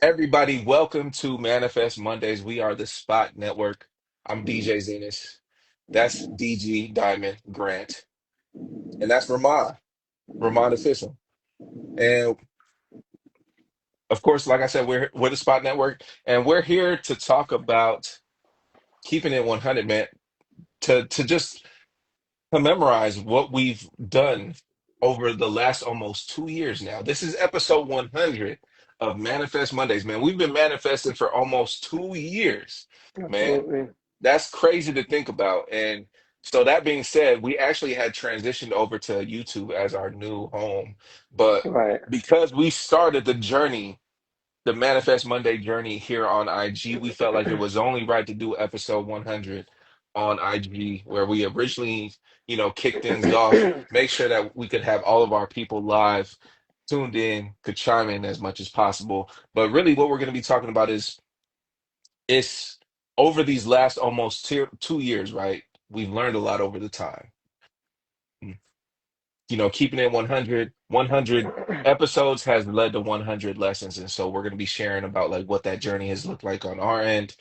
Everybody, welcome to Manifest Mondays. We are the Spot Network. I'm DJ Zenas. That's DG Diamond Grant. And that's Ramond Official. And of course, like I said, we're the Spot Network, and we're here to talk about keeping it 100, man. To just commemorate what we've done over the last almost 2 years now. This is episode 100 of Manifest Mondays, man. We've been manifesting for almost 2 years, man. Absolutely. That's crazy to think about. And so that being said, we actually had transitioned over to YouTube as our new home. But Right. because we started the journey, the Manifest Monday journey here on IG, we felt like it was only right to do episode 100 on IG, where we originally, kicked things off, make sure that we could have all of our people live, tuned in, could chime in as much as possible. But really, what we're going to be talking about is it's over these last almost 2 years, right? We've learned a lot over the time. Keeping it 100 episodes has led to 100 lessons. And so we're going to be sharing about like what that journey has looked like on our end,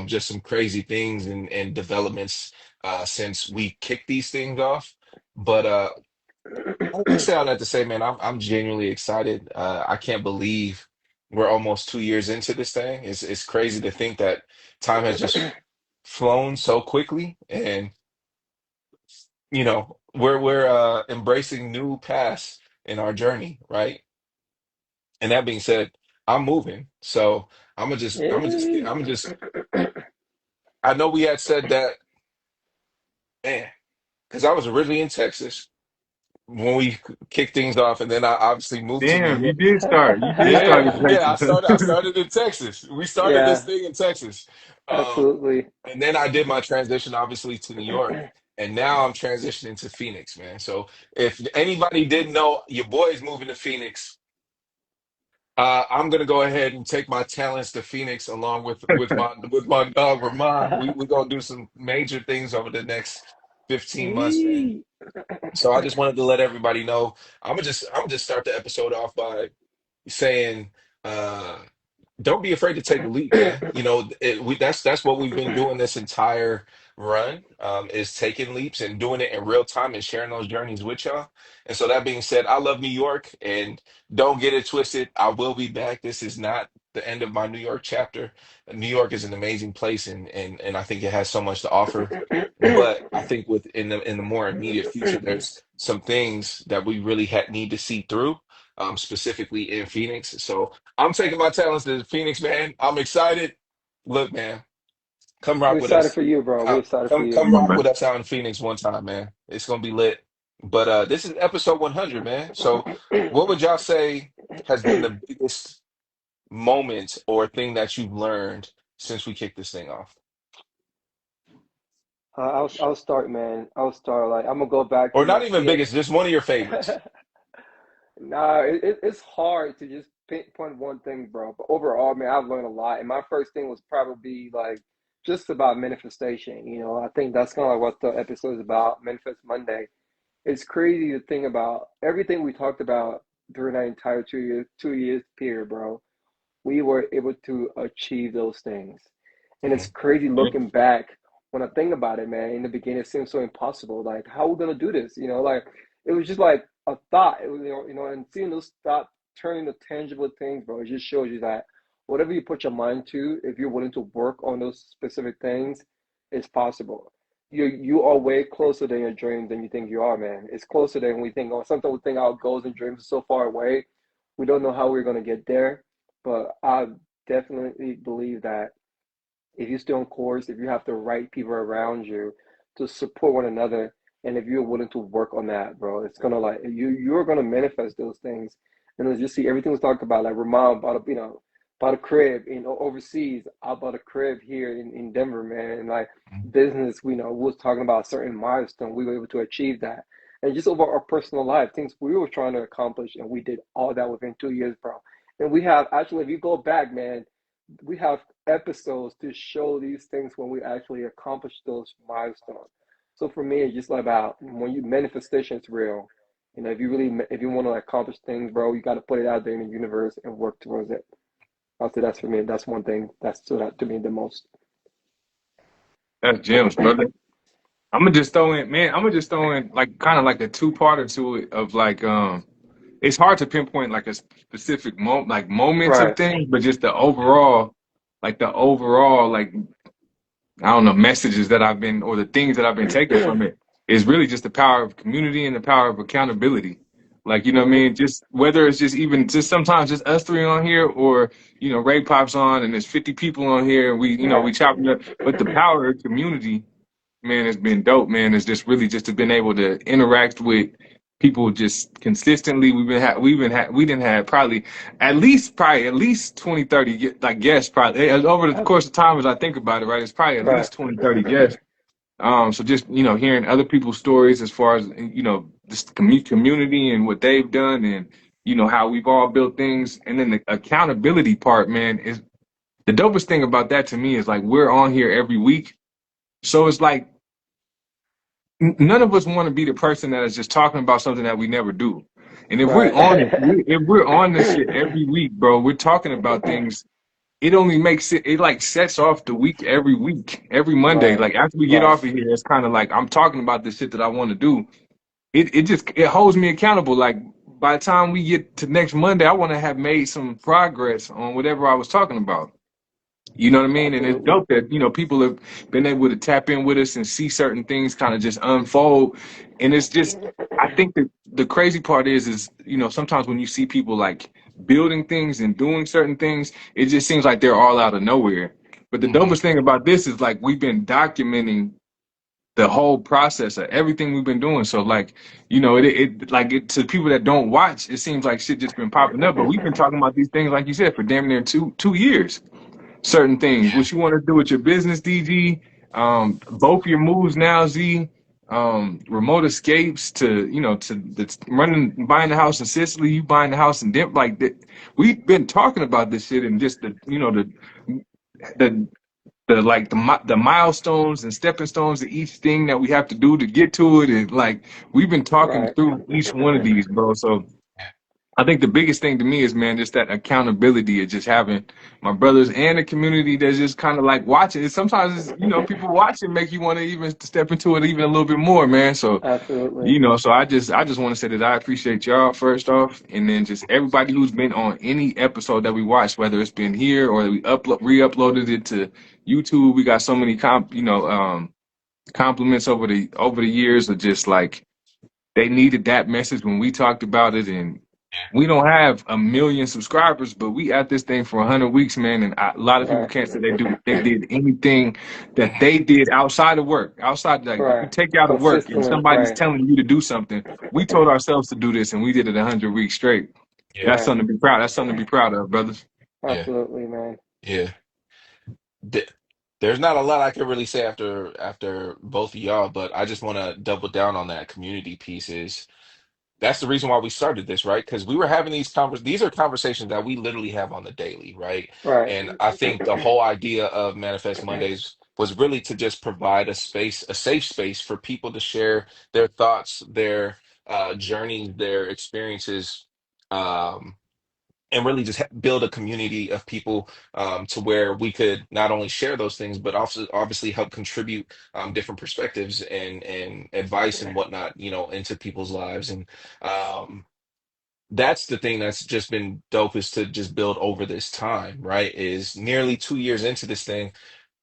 just some crazy things and developments since we kicked these things off. But I say all that to say, man, I'm genuinely excited. I can't believe we're almost 2 years into this thing. It's crazy to think that time has just flown so quickly, and we're embracing new paths in our journey, right? And that being said, I'm moving, so Yay. I'm gonna just. I know we had said that, man, because I was originally in Texas when we kicked things off, and then I obviously moved to New Damn, you York. did start. You did start in Yeah, yeah, I Texas. started in Texas. We started this Yeah, thing in Texas. Um, absolutely. and then I did my transition obviously to New York. And now I'm transitioning to Phoenix, man. So if anybody didn't know, your boy's moving to Phoenix. I'm gonna go ahead and take my talents to Phoenix along with my dog Ramon. We're gonna do some major things over the next 15 months, man. Yee. So I just wanted to let everybody know. I'm gonna just start the episode off by saying uh don't be afraid to take the leap, man. That's what we've been doing this entire run, is taking leaps and doing it in real time and sharing those journeys with y'all. And so that being said, I love New York, and don't get it twisted. I will be back. This is not the end of my New York chapter. New York is an amazing place, and I think it has so much to offer. But I think in the more immediate future, there's some things that we really need to see through, specifically in Phoenix. So I'm taking my talents to Phoenix, man. I'm excited. Look, man, come We're rock with excited us. for you, bro. We're excited for you. Come Come on, rock man. with us out in Phoenix one time, man. It's gonna be lit. But this is episode 100, man. So what would y'all say has been the biggest moment or thing that you've learned since we kicked this thing off? I'll start, man. I'll start. Like I'm gonna go back Or to not my even CN. biggest, just one of your favorites. Nah, it's hard to just pinpoint one thing, bro. But overall, man, I've learned a lot. And my first thing was probably like just about manifestation. I think that's kind of like what the episode is about, Manifest Monday. It's crazy to think about everything we talked about during that entire 2 years period, bro. We were able to achieve those things. And it's Mhm. crazy looking back when I think about it, man. In the beginning, it seemed so impossible. Like, how are we gonna do this? Like it was just like a thought. It was, and seeing those thoughts turn into tangible things, bro. It just shows you that whatever you put your mind to, if you're willing to work on those specific things, it's possible. You are way closer than your dreams than you think you are, man. It's closer than we think. Or sometimes we think our goals and dreams are so far away. We don't know how we're gonna get there, but I definitely believe that if you stay on course, if you have the right people around you to support one another, and if you're willing to work on that, bro, it's gonna like you're gonna manifest those things. And as you see, everything was talked about, like Ramon bought bought a crib overseas. I bought a crib here in Denver, man. And like business, we was talking about a certain milestone. We were able to achieve that. And just over our personal life, things we were trying to accomplish, and we did all that within 2 years, bro. And we have actually, if you go back, man, we have episodes to show these things when we actually accomplish those milestones. So for me, it's just like about when you manifestation is real. If you want to accomplish things, bro, you got to put it out there in the universe and work towards it. I'll say that's for me. That's one thing that stood out to me the most. That's gems, brother. I'm gonna just throw in, man. I'm gonna just throw in like kind of like a two-parter to it of like it's hard to pinpoint like a specific moments of Right. things, but just the overall like I don't know messages that I've been or the things that I've been taking from it is really just the power of community and the power of accountability. Like you know what I Hmm. mean? Just whether it's just even just sometimes just us three on here or Ray pops on and there's 50 people on here and we Right. chop it up. But the power of community, man, it's been dope, man. It's just really just to been able to interact with people just consistently. We didn't have probably at least 20 30 like guests probably over the Ab- course of time as I think about it, right? It's probably at Right. least 20 30 guests. So just hearing other people's stories as far as this community and what they've done and how we've all built things and then the accountability part, man, is the dopest thing about that to me is like we're on here every week. So it's like none of us want to be the person that is just talking about something that we never do. And if we're on it, Right. if we're on this shit every week, bro, we're talking about things. It only makes it like sets off the week every week, every Monday. Right. Like after we get Right. off of here, it's kind of like I'm talking about the shit that I want to do. It holds me accountable. Like by the time we get to next Monday, I want to have made some progress on whatever I was talking about. You know what I mean? And it's Absolutely. dope that, people have been able to tap in with us and see certain things kind of just unfold. And it's just, I think that the crazy part is, sometimes when you see people like building things and doing certain things, it just seems like they're all out of nowhere. But the Hmm. dopest thing about this is like we've been documenting the whole process of everything we've been doing. So like, to people that don't watch, it seems like shit just been popping up. But we've been talking about these things, like you said, for damn near two years certain things. Yeah. What you want to do with your business, DG, both your moves now, Z, remote escapes to the running, buying the house in Sicily, you buying the house in Denver. Like that, we've been talking about this shit and just the the milestones and stepping stones to each thing that we have to do to get to it, and like we've been talking Right. through each one of these, bro. So I think the biggest thing to me is, man, just that accountability of just having my brothers and the community that's just kind of like watching. It sometimes, people watching make you want to even step into it even a little bit more, man. So, Absolutely. so I just want to say that I appreciate y'all first off, and then just everybody who's been on any episode that we watched, whether it's been here or we re-uploaded it to YouTube. We got so many compliments over the years of just like they needed that message when we talked about it, and we don't have a million subscribers, but we at this thing for 100 weeks, man. And a lot of people Right. can't say they did anything that they did outside of work. Outside, like if you Right. take out of work and Consistently. somebody's Right. telling you to do something, we told ourselves to do this, and we did it 100 weeks straight. Yeah. That's Right. something to be proud. That's something to be proud of, brothers. Yeah. Absolutely, man. Yeah. Th- There's not a lot I can really say after both of y'all, but I just want to double down on that community piece. Is that's the reason why we started this, right? Because we were having these are conversations that we literally have on the daily, right? Right. And I think the whole idea of Manifest Mondays was really to just provide a space, a safe space for people to share their thoughts, their journeys, their experiences. And really just build a community of people, to where we could not only share those things, but also obviously help contribute different perspectives and advice and whatnot, into people's lives. And that's the thing that's just been dope, is to just build over this time, right? Is nearly 2 years into this thing.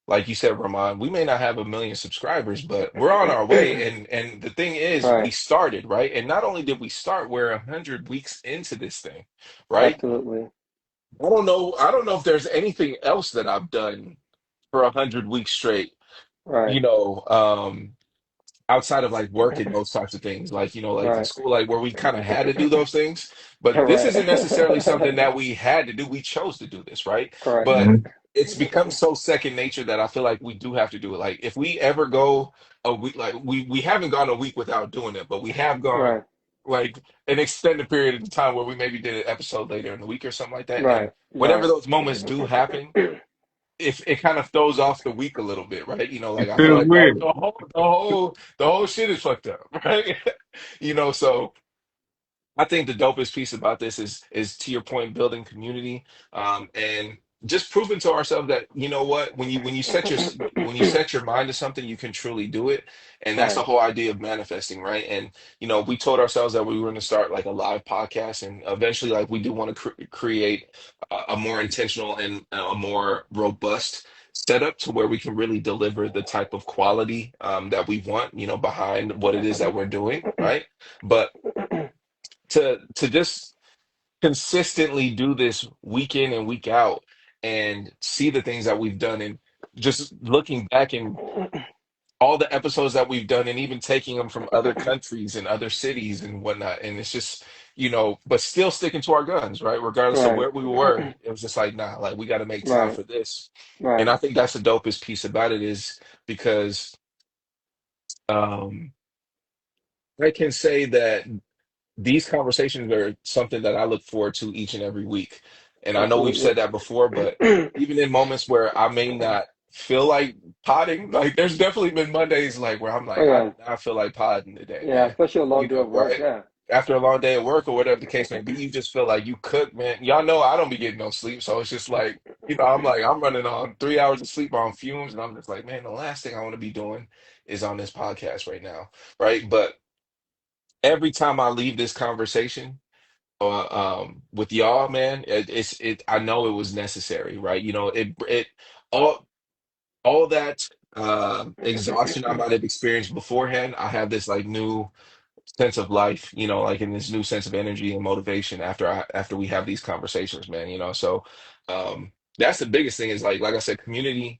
Like you said, Ramon, we may not have a million subscribers, but we're on our way. And the thing is, we Right. started, right? And not only did we start, we're 100 weeks into this thing, right? Absolutely. I don't know if there's anything else that I've done for 100 weeks straight. Right. You know, outside of like work and those types of things, like like in Right. school, like where we kind of had to do those things. But this Right. isn't necessarily something that we had to do. We chose to do this, right? Correct. But Mhm. it's become so second nature that I feel like we do have to do it. Like if we ever go a week, like we haven't gone a week without doing it, but we have gone Right. like an extended period of time where we maybe did an episode later in the week or something like that. And Right. whenever Right. those moments do happen, if it kind of throws off the week a little bit, right? It Like I feel feels like the, weird. the whole the whole the whole shit is fucked up, right? So I think the dopest piece about this is to your point, building community. And just proving to ourselves that, you know what, when you set your mind to something, you can truly do it. And that's the Right. whole idea of manifesting, right? And we told ourselves that we were going to start like a live podcast, and eventually, like, we do want to create a more intentional and a more robust setup to where we can really deliver the type of quality that we want, behind what it is that we're doing, right? But to just consistently do this week in and week out and see the things that we've done, and just looking back and all the episodes that we've done, and even taking them from other countries and other cities and whatnot, and it's just, but still sticking to our guns, right, regardless of Right. where we were. It was just like, nah, like, we got to make time Right. for this. And Right. I think that's the dopest piece about it, is because um I can say that these conversations are something that I look forward to each and every week. And I know we've Absolutely. said that before, but even in moments where I may not feel like potting, like, there's definitely been Mondays like where I'm Oh like, I yeah. do not feel like potting today, Yeah, man. especially a long day of work. Right? Yeah. After a long day at work or whatever the case may be, you just feel like you cook, man. Y'all know I don't be getting no sleep. So it's just like, I'm like, I'm running on 3 hours of sleep on fumes. And I'm just like, man, the last thing I want to be doing is on this podcast right now. Right. But every time I leave this conversation, with y'all, man, I know it was necessary, right? All all that exhaustion I might have experienced beforehand, I have this like new sense of life, like, in this new sense of energy and motivation after we have these conversations, man. So that's the biggest thing, is like I said, community,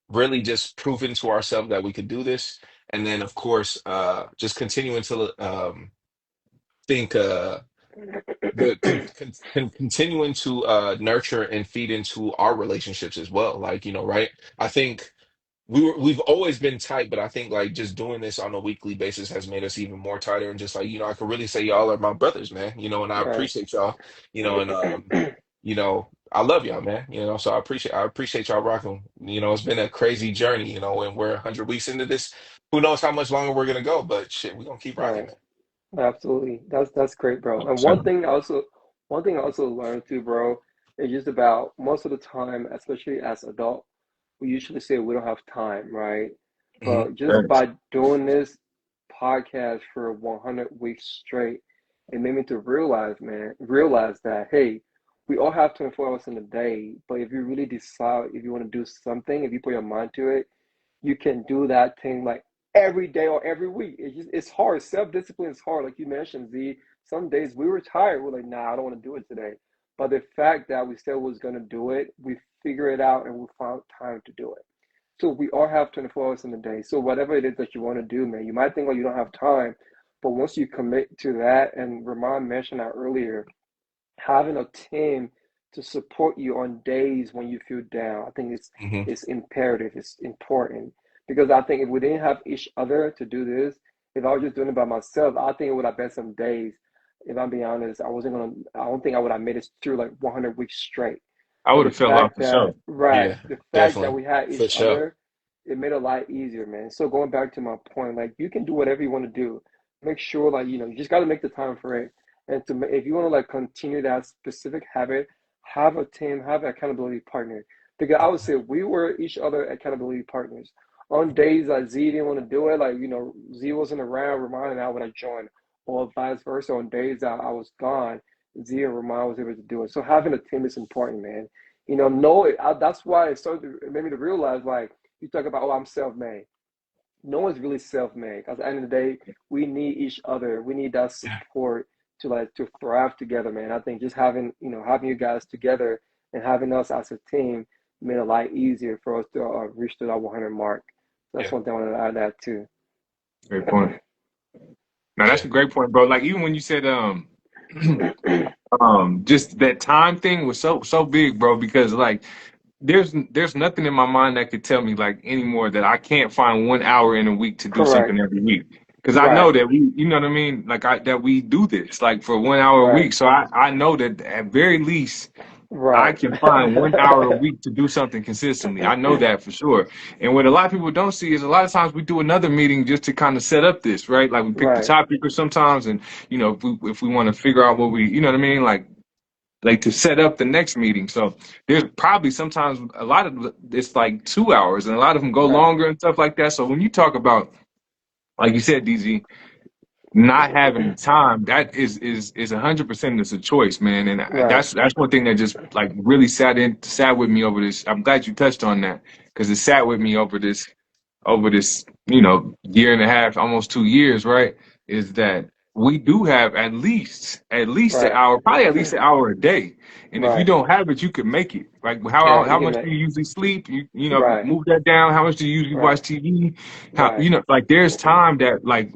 really just proving to ourselves that we could do this. And then, of course, just continuing to think the continuing to nurture and feed into our relationships as well, like, right. I think we've always been tight, but I think, like, just doing this on a weekly basis has made us even more tighter. And just like, I could really say y'all are my brothers, man. And I Right. appreciate y'all. And I love y'all, man. So I appreciate y'all rocking. It's been a crazy journey, and we're 100 weeks into this. Who knows how much longer we're gonna go, but shit, we're gonna keep rocking, Right. man. Absolutely. That's great, bro. And 100%. one thing I also learned too, bro, is just about most of the time, especially as adult, we usually say we don't have time, right? Hmm. But just Thanks. by doing this podcast for 100 weeks straight, it made me to realize that, hey, we all have 24 hours in a day, but if you really decide if you want to do something, if you put your mind to it, you can do that thing like every day or every week. It's hard. Self-discipline is hard, like you mentioned, Z. Some days we were tired. We're like, nah, I don't want to do it today. But the fact that we said we was gonna do it, we figure it out and we found time to do it. So we all have 24 hours in a day. So whatever it is that you want to do, man, you might think like you don't have time, but once you commit to that, and Ramon mentioned that earlier, having a team to support you on days when you feel down, I think Hmm. it's imperative, it's important. Because I think if we didn't have each other to do this, if I was just doing it by myself, I think it would have been some days. If I'm being honest, I don't think I would have made it through like 100 weeks straight. I But would the have fell off fact for that, sure. right, Yeah, the fact that definitely, we had for each sure. other, it made it a lot easier, man. So going back to my point, like you can do whatever you want to do. Make sure, like, you just got to make the time for it. And if you want to like continue that specific habit, have a team, have an accountability partner. Because I would say we were each other accountability partners. On days that Z didn't want to do it, like, Z wasn't around, Ramon and I would have joined, or vice versa. On days that I was gone, Z and Ramon was able to do it. So having a team is important, man. Know it. That's why it made me to realize, like, you talk about, oh, I'm self-made. No one's really self-made. Because at the end of the day, we need each other. We need that Yeah, support to thrive together, man. I think just having you guys together and having us as a team made it a lot easier for us to reach to that 100 mark. That's yeah, one thing I wanted to add that too. Great point. Now that's yeah. a great point, bro. Like even when you said just that time thing was so big, bro, because like there's nothing in my mind that could tell me like anymore that I can't find 1 hour in a week to do Correct. something every week. Because I know Right. that we, you know what I mean, like that we do this like for 1 hour a Right. week. So I know that at very least I Right. can find 1 hour a week to do something consistently. I know that for sure. And what a lot of people don't see is a lot of times we do another meeting just to kind of set up this, right? Like we pick the Right. topic or sometimes, and if we want to figure out what we, you know what I mean, like like to set up the next meeting. So there's probably sometimes a lot of it's like 2 hours, and a lot of them go Right. longer and stuff like that. So when you talk about, like you said, DZ, not having the time, that is 100% it's a choice, man. And Right. that's one thing that just like really sat with me over this. I'm glad you touched on that because it sat with me over this, year and a half, almost 2 years, right? Is that we do have at least an Right. hour, probably at least an hour a day. And if you Right. don't have it, you can make it. Like Yeah, you how can much make. do you usually sleep? Right. Move that down. How much do you usually Right. watch TV? How Right. like there's time that like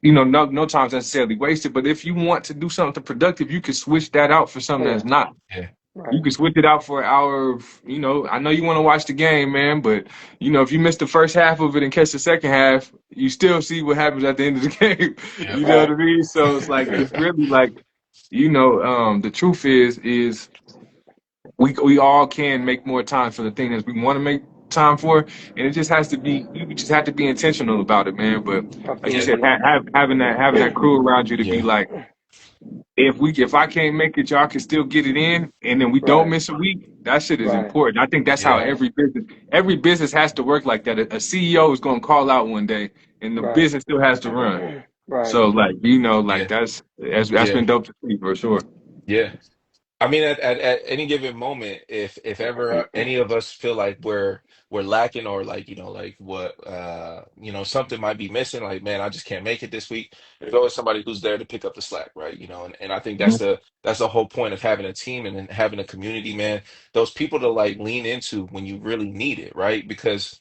no time's necessarily wasted. But if you want to do something productive, you can switch that out for something Yeah. that's not. Yeah. You Right. can switch it out for an hour of, I know you want to watch the game, man, but if you miss the first half of it and catch the second half, you still see what happens at the end of the game. Yep. You know what Right. I mean? So it's like it's really like, the truth is we all can make more time for the thing that we want to make time for, and it just has to be you just have to be intentional about it, man. But like you Yeah. said, Absolutely. having that crew around you to be Yeah. like, if I can't make it, y'all can still get it in, and then we don't Right. miss a week. That shit is Right. important. I think that's how Yeah. Right. every business has to work like that. A CEO is going to call out one day, and the Right. business still has to run. Right. So like like Yeah. that's Yeah. been dope to see for sure. Yeah. I mean, at any given moment, if ever any of us feel like we're lacking or like like what something might be missing, like man, I just can't make it this week. There's always somebody who's there to pick up the slack, right? And I think Mhm. that's the whole point of having a team and then having a community, man. Those people to like lean into when you really need it, right? Because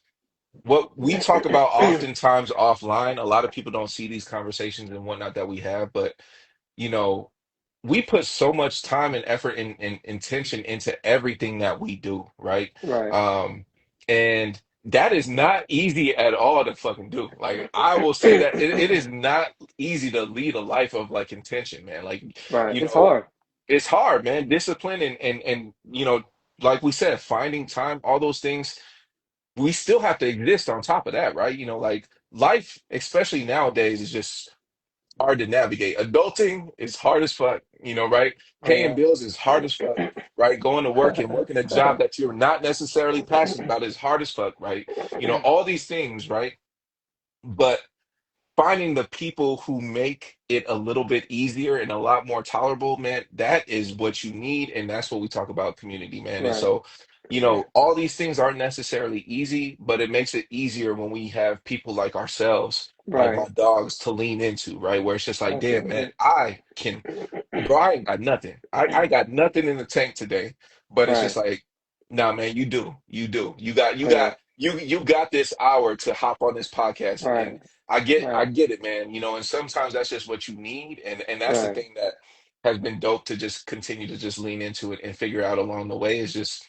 what we talk about oftentimes offline, a lot of people don't see these conversations and whatnot that we have, but you know, we put so much time and effort and intention into everything that we do, right? Right. Um, and that is not easy at all to fucking do. Like I will say that it is not easy to lead a life of like intention, man. Like, Right. you It's know, hard. it's hard, man. Discipline and like we said, finding time, all those things, we still have to exist on top of that, right? Like life, especially nowadays, is just hard to navigate. Adulting is hard as fuck, right? Oh Paying yeah. bills is hard as fuck, right? Going to work and working a job that you're not necessarily passionate about is hard as fuck, right? All these things, right? But finding the people who make it a little bit easier and a lot more tolerable, man, that is what you need. And that's what we talk about community, man. And Right. so, all these things aren't necessarily easy, but it makes it easier when we have people like ourselves, like Right. my dogs, to lean into, right? Where it's just like, damn, man, Absolutely. I can, bro, I ain't got nothing. I got nothing in the tank today. But it's just Right. like, nah, man, you do. You do. Oh yeah. You got this hour to hop on this podcast Right. and I Right. get it, man. And sometimes that's just what you need, and that's the Right. thing that has been dope to just continue to just lean into it and figure out along the way is just,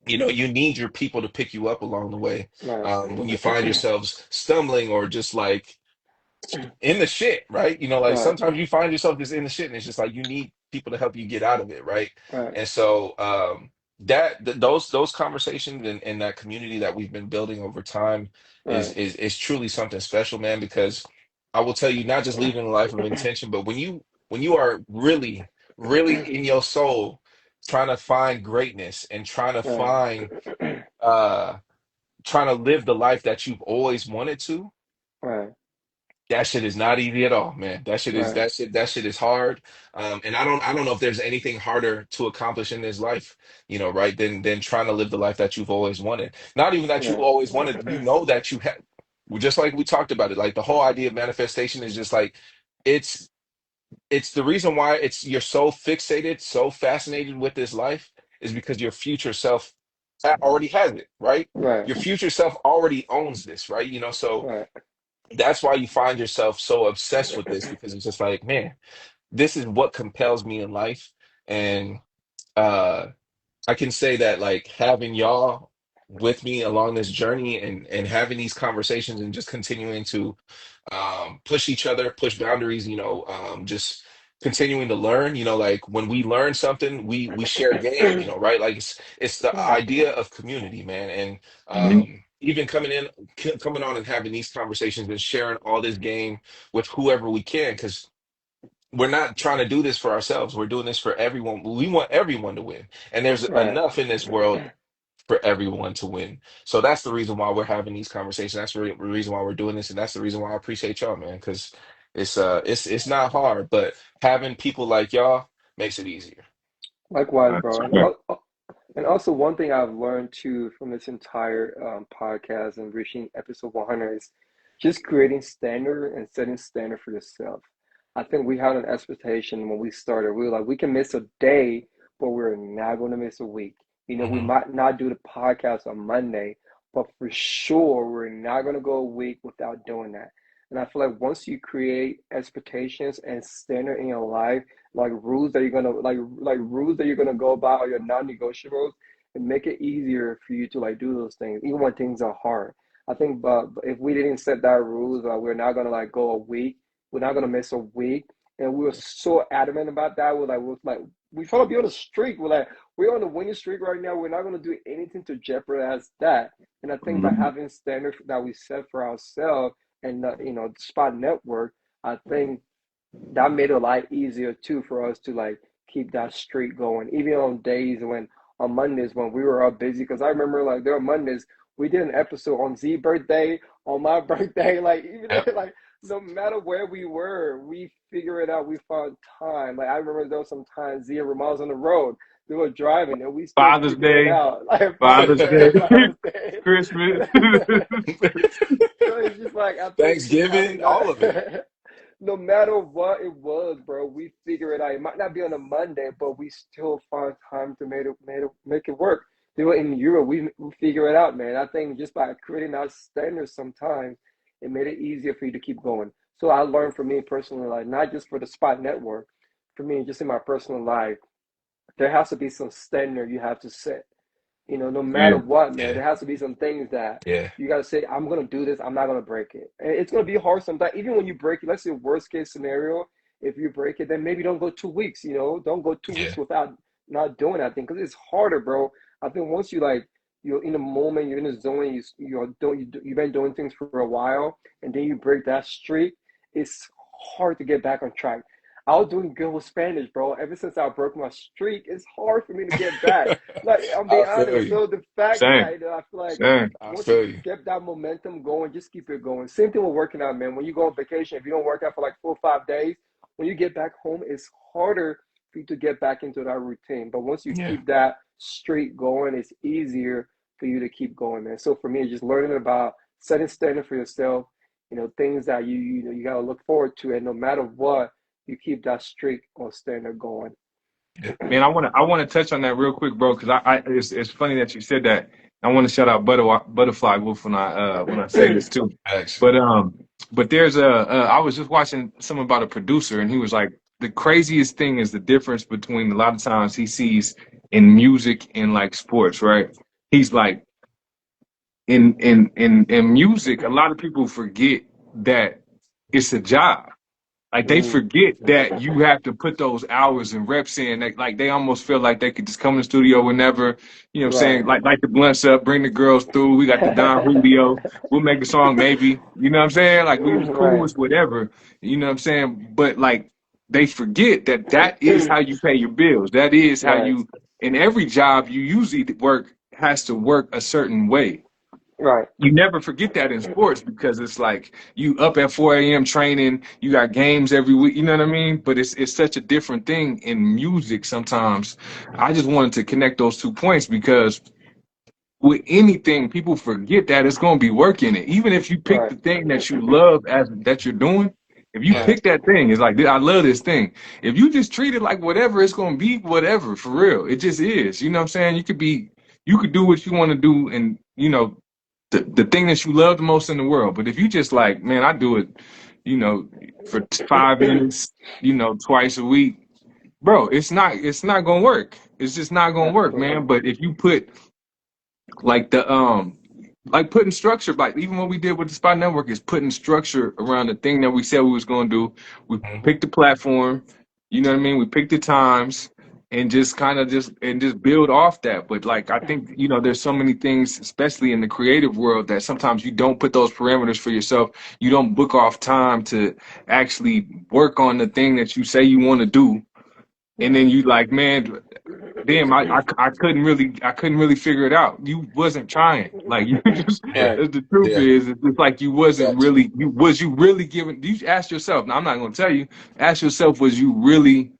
you need your people to pick you up along the way. Right. When you find yourselves stumbling or just like in the shit, right? Like Right. sometimes you find yourself just in the shit and it's just like you need people to help you get out of it, right? Right. And so those conversations and that community that we've been building over time is Right. is truly something special, man, because I will tell you, not just leaving a life of intention, but when you are really, really in your soul trying to find greatness and Right. uh trying to live the life that you've always wanted to. Right. That shit is not easy at all, man. Right. That shit is hard. And I don't know if there's anything harder to accomplish in this life, right, than trying to live the life that you've always wanted. Not even that you Right. always wanted, that you have. Just like we talked about it, like the whole idea of manifestation is just like it's it's the reason why you're so fixated, so fascinated with this life is because your future self already has it, right? Right. Your future self already owns this, right? So Right. that's why you find yourself so obsessed with this because it's just like, man, this is what compels me in life. And uh I can say that like having y'all with me along this journey and having these conversations and just continuing to push each other, push boundaries, just continuing to learn, like when we learn something, we share game, right? Like it's the Right. idea of community, man. And Mhm. even coming on and having these conversations and sharing all this game with whoever we can, because we're not trying to do this for ourselves. We're doing this for everyone. We want everyone to win. And there's Right. enough in this world for everyone to win. So that's the reason why we're having these conversations. That's the reason why we're doing this, and that's the reason why I appreciate y'all, man, because it's not hard, but having people like y'all makes it easier. Likewise, That's bro. right. And also, one thing I've learned too from this entire podcast and reaching episode 100 is just creating standard and setting standard for yourself. I think we had an expectation when we started. We were like, we can miss a day, but we're not going to miss a week. You know, we Hmm. might not do the podcast on Monday, but for sure, we're not going to go a week without doing that. And I feel like once you create expectations and standard in your life, like rules that you're gonna like rules that you're gonna go by or your non-negotiables, and make it easier for you to like do those things even when things are hard. I think, but if we didn't set that rules, we're not gonna like go a week, we're not gonna miss a week, and we were so adamant about that. We're like we trying to be on a streak. We're on a winning streak right now. We're not gonna do anything to jeopardize that. And I think by Mhm. having standards that we set for ourselves and the spot network, I think that made it a lot easier too for us to like keep that streak going, even on days when on Mondays when we were all busy. Because I remember like there were Mondays we did an episode on Z birthday, on my birthday, like even Yep. like no matter where we were, we figured it out. We found time. Like I remember there was some times Z and Ramon's on the road. We were driving and we still Father's figure it Day, out. Like Father's Father's Day, Day, Father's Day. Christmas. So it's just like I think just having Thanksgiving, all of it. that no matter what it was, bro, we figure it out. It might not be on a Monday, but we still find time to make it work. Do it in Europe, we figure it out, man. I think just by creating our standards sometimes, it made it easier for you to keep going. So I learned from me personally, like not just for the Spot Network, for me, just in my personal life, there has to be some standard you have to set. No matter Yeah, what, man, Yeah, there has to be some things that yeah, you got to say, I'm going to do this. I'm not going to break it. And it's going to be hard sometimes. Even when you break it, let's say worst case scenario, if you break it, then maybe don't go 2 weeks, don't go two yeah, weeks without not doing that thing because it's harder, bro. I think once you like, you're in the moment, you're in the zone, you've been doing things for a while, and then you break that streak, it's hard to get back on track. I was doing good with Spanish, bro. Ever since I broke my streak, it's hard for me to get back. Like I'm being I feel honest. you. So the fact same, that I feel like same. I once you feel you. get that momentum going, just keep it going. Same thing with working out, man. When you go on vacation, if you don't work out for like 4 or 5 days, when you get back home, it's harder for you to get back into that routine. But once you Yeah, keep that streak going, it's easier for you to keep going, man. So for me, just learning about setting standard for yourself, things that you gotta look forward to, and no matter what, you keep that streak or standard going. yeah. Man, I want to touch on that real quick, bro, because it's funny that you said that. I want to shout out Butterfly Wolf when I say this too. Thanks. But there's I was just watching something about a producer, and he was like, the craziest thing is the difference between a lot of times he sees in music and like sports, right? He's like, in music, a lot of people forget that it's a job. Like they Mm. forget that you have to put those hours and reps in. Like they almost feel like they could just come in the studio whenever, you know what I'm saying? Right. Like the blunts up, bring the girls through. We got the Don Julio. We'll make a song maybe. You know what I'm saying? Like we was cool Right. as whatever. You know what I'm saying? But like they forget that that is how you pay your bills. That is how Right. you in every job you usually work has to work a certain way. Right. You never forget that in sports because it's like you up at 4 a.m. training, you got games every week, you know what I mean? But it's such a different thing in music sometimes. I just wanted to connect those 2 points because with anything, people forget that it's going to be work in it. Even if you pick Right. the thing that you love as that you're doing, if you Right. pick that thing, it's like I love this thing. If you just treat it like whatever, it's going to be whatever for real. It just is. You know what I'm saying? You could do what you want to do, and the thing that you love the most in the world. But if you just like, man, I do it, for 5 minutes, twice a week, bro, it's not gonna work. It's just not gonna work, Absolutely. man. But if you put like like putting structure, like even what we did with the Spot Network is putting structure around the thing that we said we was gonna do. We Mhm. picked the platform, you know what I mean? We picked the times, and just kind of just build off that. But like I think, there's so many things, especially in the creative world, that sometimes you don't put those parameters for yourself. You don't book off time to actually work on the thing that you say you want to do. And then you like, man, damn, I couldn't really figure it out. You wasn't trying. Like you just Yeah. Right. the truth Yeah. is, it's just like you wasn't Facts. really you really giving, you ask yourself, now I'm not gonna tell you, ask yourself, was you really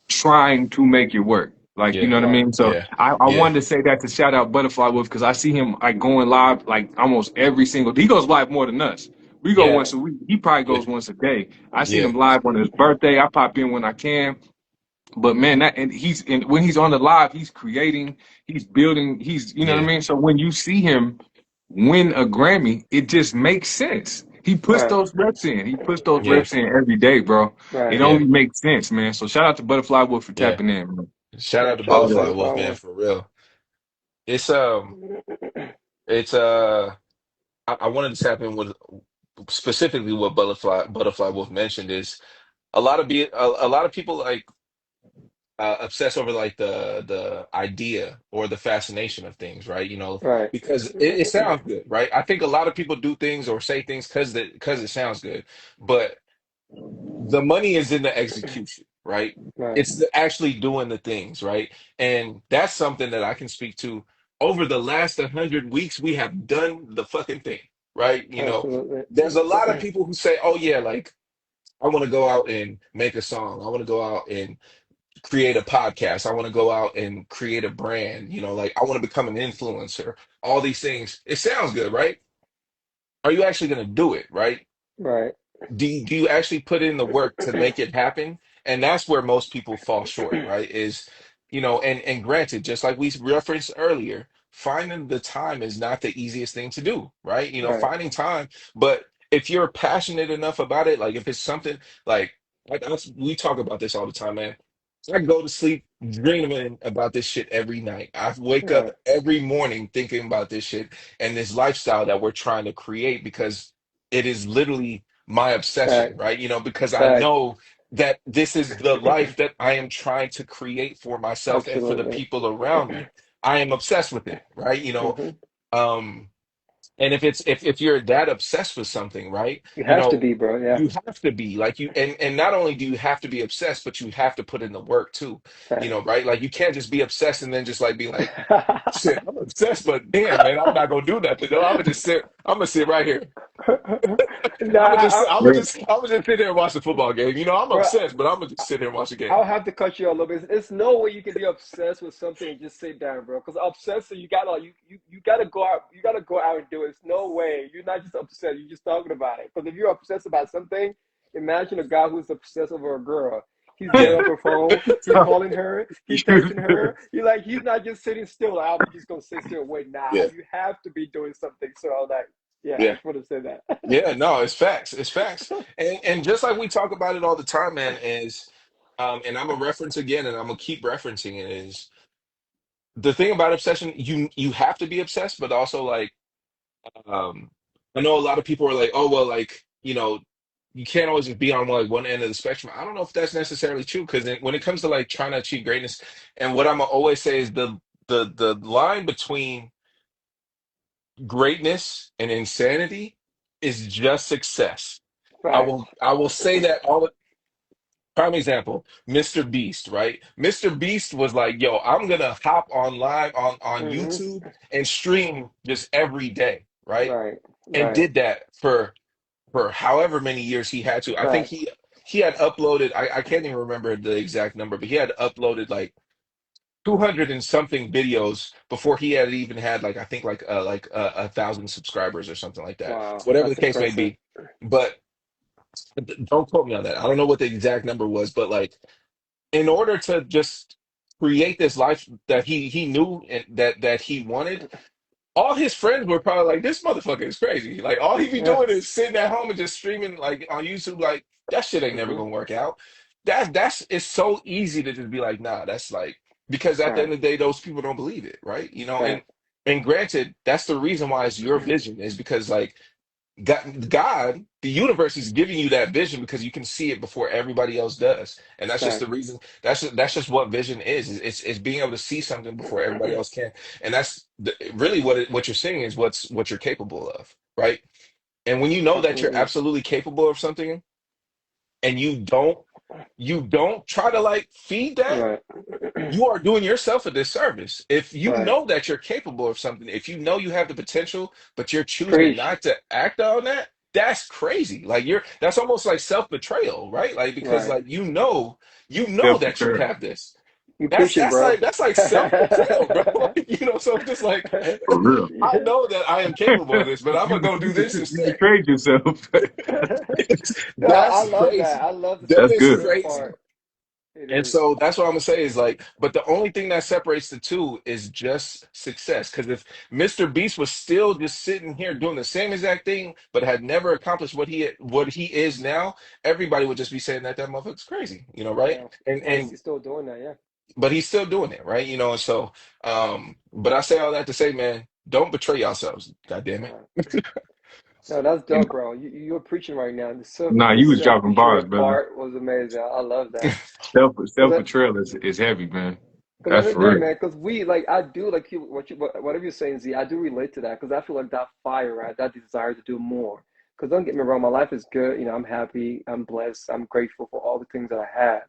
trying to make it work? Like, you Yeah. know what I Right. mean? So Yeah. I Yeah. wanted to say that to shout out Butterfly Wolf, because I see him like going live like almost every single, he goes live more than us. We go Yeah. Yeah. once a week. He probably Yeah. goes once a day. I see Yeah. him live on his birthday. I pop in when I can. But man, that and when he's on the live, he's creating, he's building, he's, you know what I Yeah. mean? So when you see him win a Grammy, it just makes sense. He puts Right. those reps in. He puts those Yeah. reps in every day, bro. It Right. Yeah. only makes sense, man. So shout out to Butterfly Wolf for Yeah. tapping in, man. Shout Yeah. out to Shout out All to Butterfly day. Wolf, Butterfly man, Wolf. for real. It's it's I wanted to tap in with specifically what Butterfly Wolf mentioned is a lot of people like obsess over like the idea or the fascination of things, right? Right. Because it sounds good, right? I think a lot of people do things or say things because it sounds good, but the money is in the execution, right? Right. It's actually doing the things, right? And that's something that I can speak to. Over the last 100 weeks, we have done the fucking thing, right? Absolutely. There's a lot of people who say, "Oh yeah, like I want to go out and make a song. I want to go out and create a podcast. I want to go out and create a brand. Like I want to become an influencer. All these things. It sounds good, right? Are you actually going to do it, right? Right. Do you actually put in the work to make it happen? And that's where most people fall short, right? And granted, just like we referenced earlier, finding the time is not the easiest thing to do, right? Right. Finding time, but if you're passionate enough about it, like if it's something like us, we talk about this all the time, man. I go to sleep dreaming about this shit every night. I wake up Right. every morning thinking about this shit and this lifestyle that we're trying to create because it is literally my obsession, Fact. right? Because I Fact. know that this is the life that I am trying to create for myself and for the Absolutely. people around me. I am obsessed with it, right? Hmm. Um, and if you're that obsessed with something, right? You have to be, bro. Yeah. You have to be like and not only do you have to be obsessed, but you have to put in the work too, Fact. right? Like you can't just be obsessed and then just like be like, shit, I'm obsessed, but damn, man, I'm not gonna do nothing. No, I'm gonna sit right here. Nah, Yeah. I'm gonna just sit there and watch the football game. I'm bro, obsessed, but I'm gonna just sit there and watch the game. I'll have to cut you a little bit. It's no way you can be obsessed with something and just sit down, bro. Because obsessed, so you gotta go out. You gotta go out and do it. It's no way. You're not just obsessed. You're just talking about it. Because if you're obsessed about something, imagine a guy who's obsessed over a girl. He's Yeah, getting off her phone. He So, calling her. He texting her. He's not just sitting still. Like, I'll be just gonna sit still and wait. Nah, yeah, you have to be doing something. So I was like, yeah, I yeah, just want to say that. yeah. No, it's facts. It's facts. And just like we talk about it all the time, man, is and I'm gonna reference again, and I'm gonna keep referencing it. Is the thing about obsession? You have to be obsessed, but also like Um, I know a lot of people are like, oh well, like you can't always just be on like one end of the spectrum. I don't know if that's necessarily true because when it comes to like trying to achieve greatness, and what I'm always say is the line between greatness and insanity is just success. Facts. I will say that all the prime example, Mr. Beast, right? Mr. Beast was like, yo, I'm gonna hop on live on Hmm. YouTube and stream just every day, right? Right. And Right. did that for however many years he had to. I think Fact. he had uploaded, I can't even remember the exact number, but he had uploaded like 200 and something videos before he had even had like I think like 1,000 subscribers or something like that. Wow. Whatever the That's case may impressive. be. But don't quote me on that. I don't know what the exact number was, but like in order to just create this life that he knew and that he wanted, all his friends were probably like, "This motherfucker is crazy." Like all he be Yeah. doing is sitting at home and just streaming like on YouTube. Like that shit ain't never Hmm. gonna work out. That's it's so easy to just be like, nah, that's like because at the Right. end of the day, those people don't believe it, right? And Fact. and granted, that's the reason why it's your vision is because like God, the universe is giving you that vision because you can see it before everybody else does, and that's just the Facts. reason. That's just what vision is. It's being able to see something before everybody else can, and that's really what you're seeing is what you're capable of, right? And when you know that you're Absolutely. absolutely capable of something, and you don't try to like feed that, Right. you are doing yourself a disservice. If you Right. know that you're capable of something, if you know you have the potential, but you're choosing Preach. not to act on that, that's crazy. Like that's almost like self-betrayal, right? Like because Right. like you know Self that you prepared. have this. You That's preaching, that's bro. like that's like self-betrayal, bro. So it's just like For real. I know that I am capable of this, but I'm You gonna go do this you instead. betrayed yourself. No, I That's love that. crazy. I love the That That's is good. self-betrayal crazy. part. It And is. so that's what I'm gonna say is like, but the only thing that separates the two is just success. Because if Mr. Beast was still just sitting here doing the same exact thing, but had never accomplished what he is now, everybody would just be saying that that motherfucker's crazy, right? Yeah. And But and he's still doing that, yeah. but he's still doing it, right? And so, but I say all that to say, man, don't betray yourselves. God damn it. Right. No, that's And dope, bro. You're preaching right now. nah, The you was dropping self-betrayal bars, brother. part was amazing. I love that. Self Because betrayal is heavy, man. Because at That's the end of for the day, real. man, because we like I do like whatever you're saying, Z, I do relate to that because I feel like that fire, right? That desire to do more. Because don't get me wrong, my life is good. I'm happy, I'm blessed, I'm grateful for all the things that I have.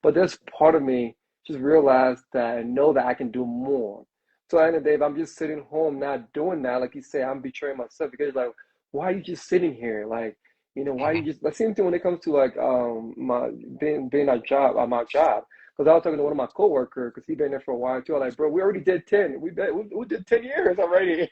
But there's part of me just realized that I know that I can do more. So at the end of the day, if I'm just sitting home not doing that, like you say, I'm betraying myself because like, why are you just sitting here? Like, why you Mhm. just the same thing when it comes to like my being a job my job. Because I was talking to one of my coworkers, because he'd been there for a while too. I'm like, bro, we already did 10. We did 10 years already.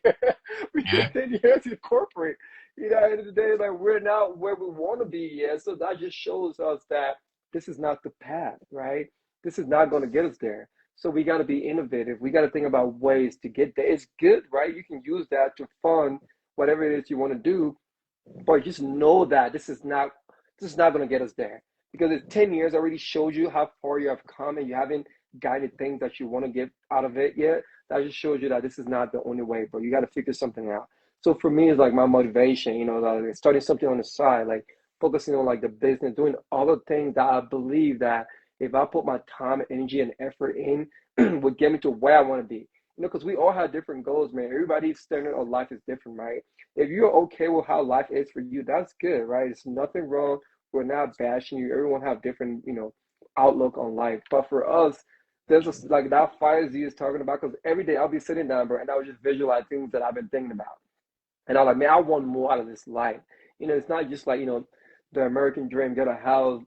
We Yeah. did 10 years in corporate. At the end of the day, like we're not where we want to be yet. So that just shows us that this is not the path, right? This is not going to get us there. So we got to be innovative. We got to think about ways to get there. It's good, right? You can use that to fund whatever it is you want to do, but just know that this is not going to get us there because it's 10 years already showed you how far you have come and you haven't guided things that you want to get out of it yet. That just shows you that this is not the only way, bro. You got to figure something out. So for me, it's like my motivation, like starting something on the side, like focusing on like the business, doing all the things that I believe that if I put my time, energy, and effort in, would get me to where I want to be. Because we all have different goals, man. Everybody's standard of life is different, right? If you're okay with how life is for you, that's good, right? It's nothing wrong. We're not bashing you. Everyone have different, outlook on life. But for us, there's like that fire Z is talking about because every day I'll be sitting down, bro, and I would just visualize things that I've been thinking about. And I'm like, man, I want more out of this life. It's not just like, the American dream, get a house,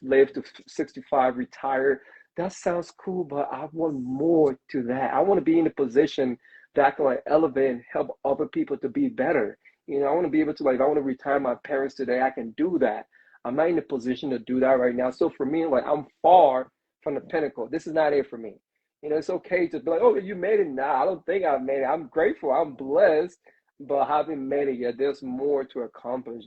live to 65, retire. That sounds cool, but I want more to that. I want to be in a position that I can like elevate and help other people to be better. I want to be able to like, if I want to retire my parents today, I can do that. I'm not in a position to do that right now. So for me, like I'm far from the pinnacle. This is not it for me. It's okay to be like, oh, you made it. Nah, I don't think I've made it. I'm grateful. I'm blessed, but I haven't made it yet. There's more to accomplish,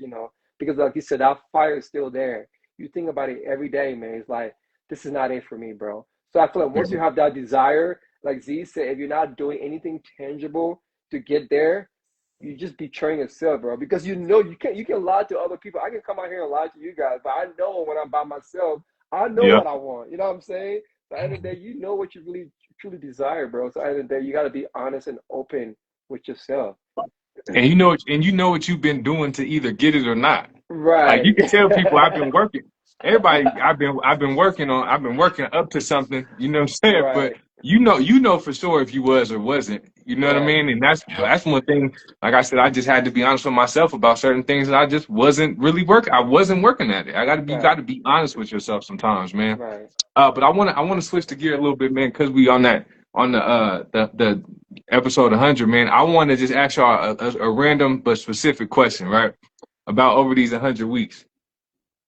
because like you said, that fire is still there. You think about it every day, man. It's like, this is not it for me, bro. So I feel like once you have that desire, like Z said, if you're not doing anything tangible to get there, you just betraying yourself, bro. Because you can lie to other people. I can come out here and lie to you guys, but I know when I'm by myself, I know Yeah. what I want. You know what I'm saying? So at the end of the day, you know what you really truly desire, bro. So at the end of the day, you got to be honest and open with yourself. And you know what you've been doing to either get it or not. Like you Right. can tell people I've been working. Everybody I've been working up to something, you know what I'm saying? But Right. you know for sure if you was or wasn't. You know what I Right. mean? And that's one thing, like I said, I just had to be honest with myself about certain things that I just wasn't really working. I wasn't working at it. You Right. gotta be honest with yourself sometimes, man. Right. But I wanna switch the gear a little bit, man, because we on the episode 100, man. I want to just ask y'all a random but specific question, right? About over these 100 weeks,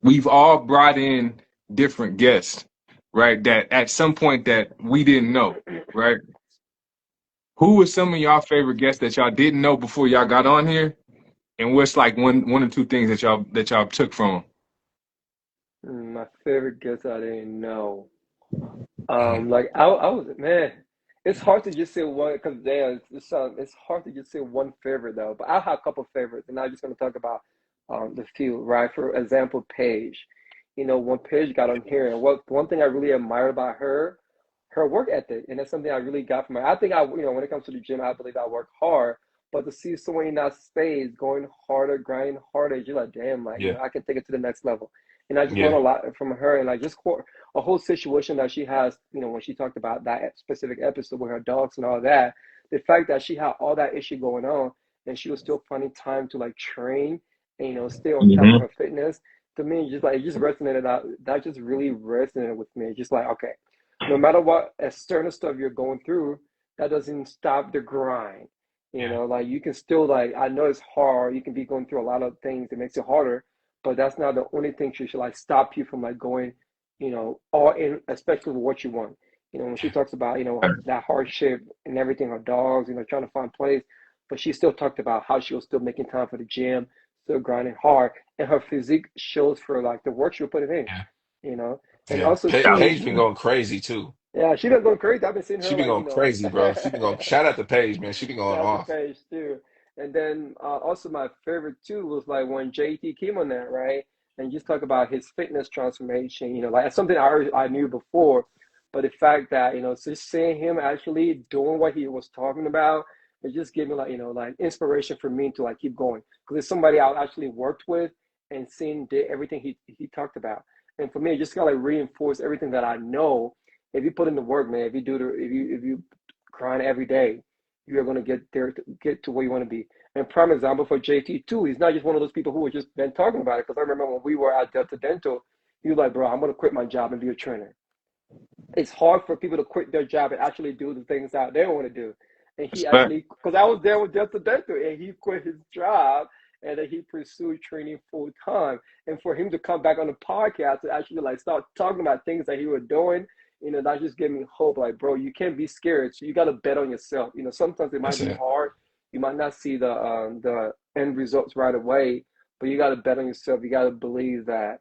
we've all brought in different guests, right? That at some point that we didn't know, right? Who was some of y'all favorite guests that y'all didn't know before y'all got on here? And what's like one or two things that y'all took from My favorite guest I didn't know. Mhm. Like I was man. It's hard to just say one because it's hard to just say one favorite though. But I have a couple favorites, and I'm just going to talk about the few. Right, for example, Paige. You know, when Paige got on here, and what one thing I really admire about her, her work ethic, and that's something I really got from her. I think when it comes to the gym, I believe I work hard, but to see someone in that space going harder, grinding harder, you're like, damn, like Yeah, I can take it to the next level. And I just learned yeah, a lot from her, and like just a whole situation that she has, when she talked about that specific episode with her dogs and all that, the fact that she had all that issue going on and she was still finding time to like train and stay on top of Hmm. her fitness, to me, just like it just resonated out. That just really resonated with me. Just like, okay, no matter what external stuff you're going through, that doesn't stop the grind. yeah, Like you can still like I know it's hard. You can be going through a lot of things that makes it harder, but that's not the only thing she should like stop you from like going all in, especially with what you want. When she talks about, that hardship and everything, her dogs, trying to find place, but she still talked about how she was still making time for the gym, still grinding hard, and her physique shows for like the work she was putting in, yeah, you know. And yeah. also too, Paige been going crazy too. yeah, she been going crazy. I've been seeing She her been like, going crazy, bro. She been going. Shout out to Paige, man. She been going Shout out to off. Paige too. And then also my favorite too was like when JT came on that, right? And just talk about his fitness transformation, like that's something I knew before, but the fact that, just seeing him actually doing what he was talking about, it just gave me like, like inspiration for me to like keep going. Because it's somebody I actually worked with and seen did everything he talked about. And for me, it just gotta like reinforce everything that I know. If you put in the work, man, if you grind every day, you're going to get there, get to where you want to be. And prime example for JT too, he's not just one of those people who have just been talking about it. Because I remember when we were at Delta Dental, he was like, "Bro, I'm going to quit my job and be a trainer." It's hard for people to quit their job and actually do the things that they want to do. And he Respect. actually, because I was there with Delta Dental, and he quit his job and then he pursued training full time. And for him to come back on the podcast and actually like start talking about things that he was doing, that just gave me hope. Like, bro, you can't be scared. So you got to bet on yourself. Sometimes it might That's be it. hard. You might not see the end results right away, but you got to bet on yourself. You got to believe that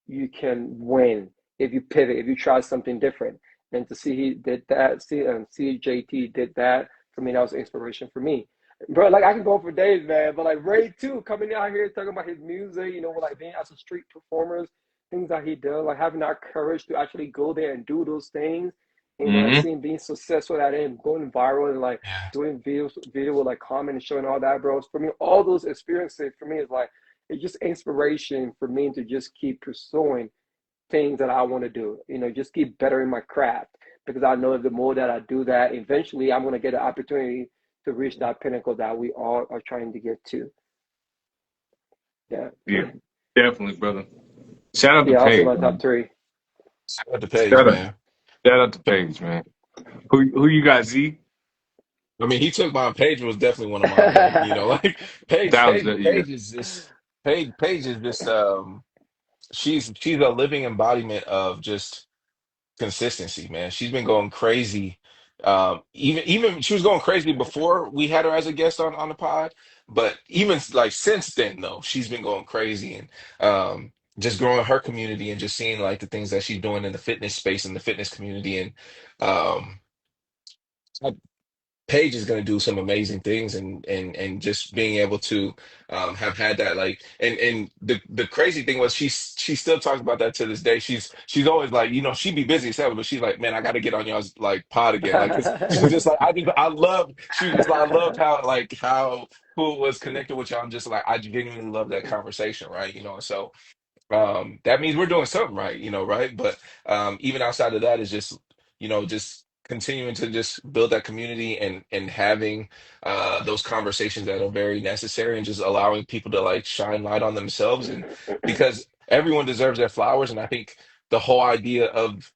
you can win if you pivot, if you try something different. And to see he did that, see JT did that for me, that was inspiration for me. Bro, like I can go on for days, man. But like Ray too, coming out here talking about his music, like being as a street performers, things that he does, like having that courage to actually go there and do those things, and Hmm. seeing being successful at it and going viral and like Yeah, doing video with like comment and showing all that, bro. For me, all those experiences for me is like it's just inspiration for me to just keep pursuing things that I want to do. Just keep bettering my craft because I know the more that I do that, eventually I'm going to get an opportunity to reach that pinnacle that we all are trying to get to. Yeah. Yeah, definitely, brother. Shout out to Yeah. Also Paige, my top man. three. shout out to Paige, Shout out, man. shout out to Paige, man. Who you got, Z? I mean, he took mine. Paige was definitely one of mine, though. Like Paige, That was Paige, the yeah. Paige is this. Paige is just. She's a living embodiment of just consistency, man. She's been going crazy. Even she was going crazy before we had her as a guest on the pod, but even like since then, though, she's been going crazy and just growing her community and just seeing like the things that she's doing in the fitness space and the fitness community and um Paige is going to do some amazing things and just being able to have had that like and the crazy thing was she still talks about that to this day. She's always like she'd be busy as hell, but she's like, man, I got to get on y'all's like pod again, like because she's just like I love she was just like I loved how cool was connected with y'all. I'm just like I genuinely love that conversation, right? So that means we're doing something right, right? But even outside of that is just, just continuing to just build that community and having those conversations that are very necessary and just allowing people to like shine light on themselves and because everyone deserves their flowers, and I think the whole idea of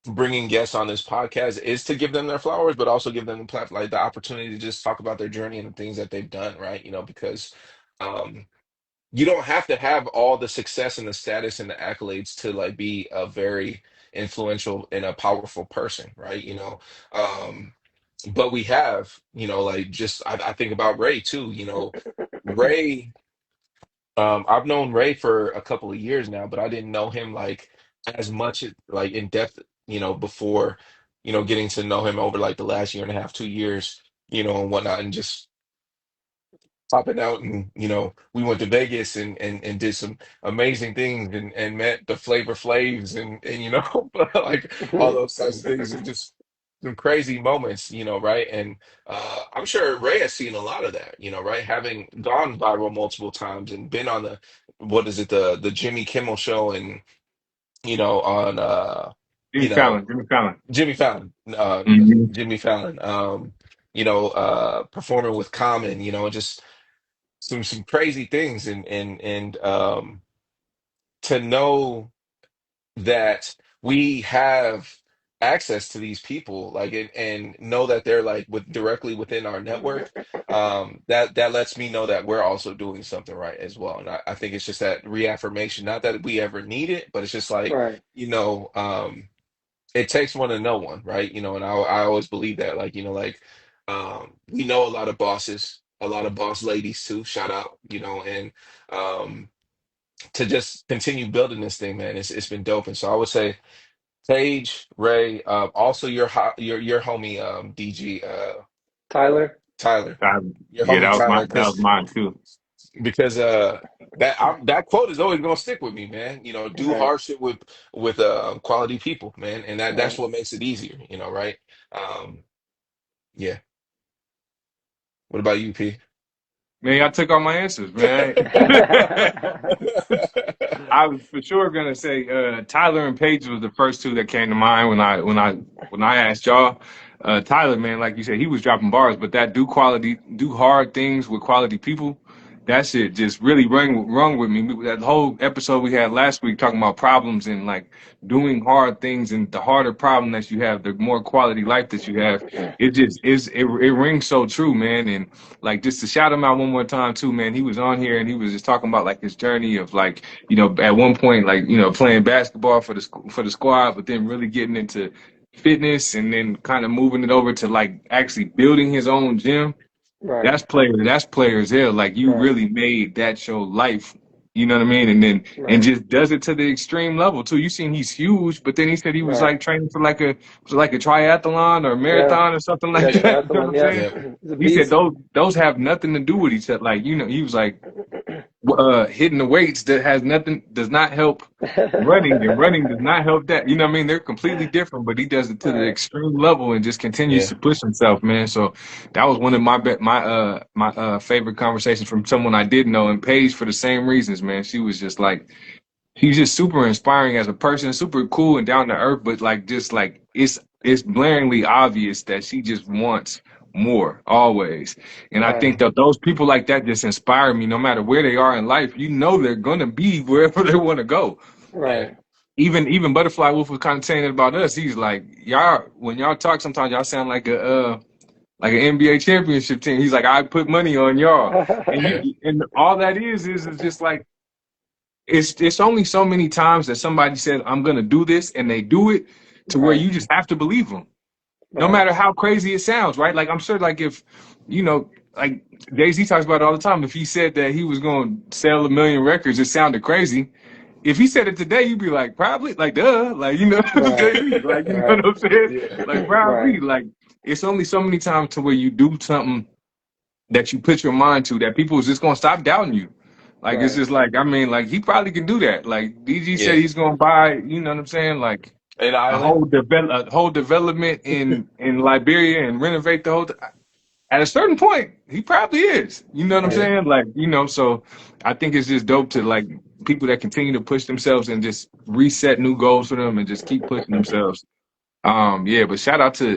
bringing guests on this podcast is to give them their flowers, but also give them the platform, like the opportunity to just talk about their journey and the things that they've done, right? Because. Um, you don't have to have all the success and the status and the accolades to like be a very influential and a powerful person, right? Um, but we have, like just I think about Ray too. Ray, I've known Ray for a couple of years now, but I didn't know him like as much like in depth, before. getting to know him over like the last year and a half, 2 years, and whatnot, and just popping out. And we went to Vegas and did some amazing things, and met the Flavor Flavs, and like all those types of things, and just some crazy moments, right? And I'm sure Ray has seen a lot of that, right? Having gone viral multiple times and been on the, what is it, the Jimmy Kimmel show, and on you Jimmy know Fallon, Jimmy Fallon. Jimmy Fallon, Hmm. Jimmy Fallon, performing with Common, just some crazy things, and to know that we have access to these people, like, and know that they're like directly within our network, that lets me know that we're also doing something right as well. And I think it's just that reaffirmation, not that we ever need it, but it's just like, Right. it takes one to know one, right? And I always believe that, like, we know a lot of bosses, a lot of boss ladies too, shout out, and um to just continue building this thing, man, it's been dope. And so I would say Paige, Ray, also your homie, DG, Tyler. Tyler, your Yeah, homie that was Tyler, that was mine too. because that quote is always gonna stick with me, man. Do Right. hard shit with quality people, man, and that's Right. what makes it easier, right? Um, yeah. What about you, P? Man, y'all took all my answers, man. I was for sure gonna say Tyler and Paige was the first two that came to mind when I asked y'all. Tyler, man, like you said, he was dropping bars, but that do hard things with quality people. That shit just really rung with me. That whole episode we had last week talking about problems and like doing hard things, and the harder problem that you have, the more quality life that you have. It just it rings so true, man. And like just to shout him out one more time too, man. He was on here and he was just talking about like his journey of like at one point like playing basketball for the squad, but then really getting into fitness and then kind of moving it over to like actually building his own gym. Right. That's players there. Like you Right. really made that show life. You know what I mean? And Right. just does it to the extreme level too. You seen he's huge, but then he said he was Right. like training for like a triathlon or Yeah. marathon or something like Yeah. that. You know what Triathlon. I'm Yeah. saying? Yeah, He's a He said beast. those have nothing to do with each other. Like, he was like hitting the weights does not help running, and running does not help that. You know what I mean? They're completely different, but he does it to the Right. extreme level and just continues yeah, to push himself, man. So that was one of my favorite conversations from someone I did know, and Paige for the same reasons, man. She was just like he's just super inspiring as a person, super cool and down to earth, but like just like it's blaringly obvious that she just wants more always. And I Right. think hmm that those people like that just inspire me no matter where they are in life. They're gonna be wherever they want to go. yeah, Right. Even Butterfly Wolf was kind of saying it about us. He's like, y'all, when y'all talk, sometimes y'all sound like an NBA championship team. He's like, I put money on y'all. And yeah, all that is just like it's only so many times that somebody says I'm gonna do this and they do it to where Right. you just have to believe them, no Right. matter how crazy it sounds, right? Like I'm sure, like if like Jay-Z talks about it all the time. If he said that he was gonna sell 1 million records, it sounded crazy. If he said it today, you'd be like, probably, like, duh, like it's Right. Jay-Z, like Right. what I'm saying, yeah, like Right. probably, like it's only so many times to where you do something that you put your mind to that people is just gonna stop doubting you. Like it's Right. just like I mean, like he probably can do that. Like DG said yeah. he's gonna buy, you know what I'm saying? Like An island. a whole development in Liberia and renovate the whole. At a certain point, he probably is. You know what I'm Right. Yeah, saying? Like so I think it's just dope to like people that continue to push themselves and just reset new goals for them and just keep pushing themselves. Yeah, but shout out to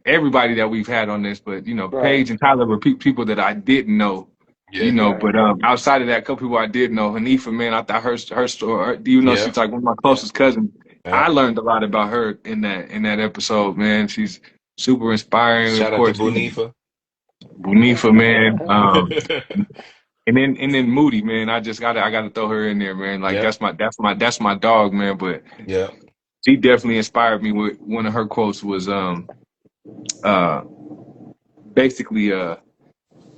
everybody that we've had on this, but Right. Paige and Tyler were people that I didn't know, yeah, Right. but outside of that, a couple people I did know. Hanifa, man, I thought her story, even though yeah, she's like one of my yeah, closest cousins, yeah. I learned a lot about her in that episode, man. She's super inspiring, of Shout out to course. Bunifa. Bunifa, man. And then Moody, man. I gotta throw her in there, man. Like Yep, that's my dog, man. But yep, she definitely inspired me. With one of her quotes was uh basically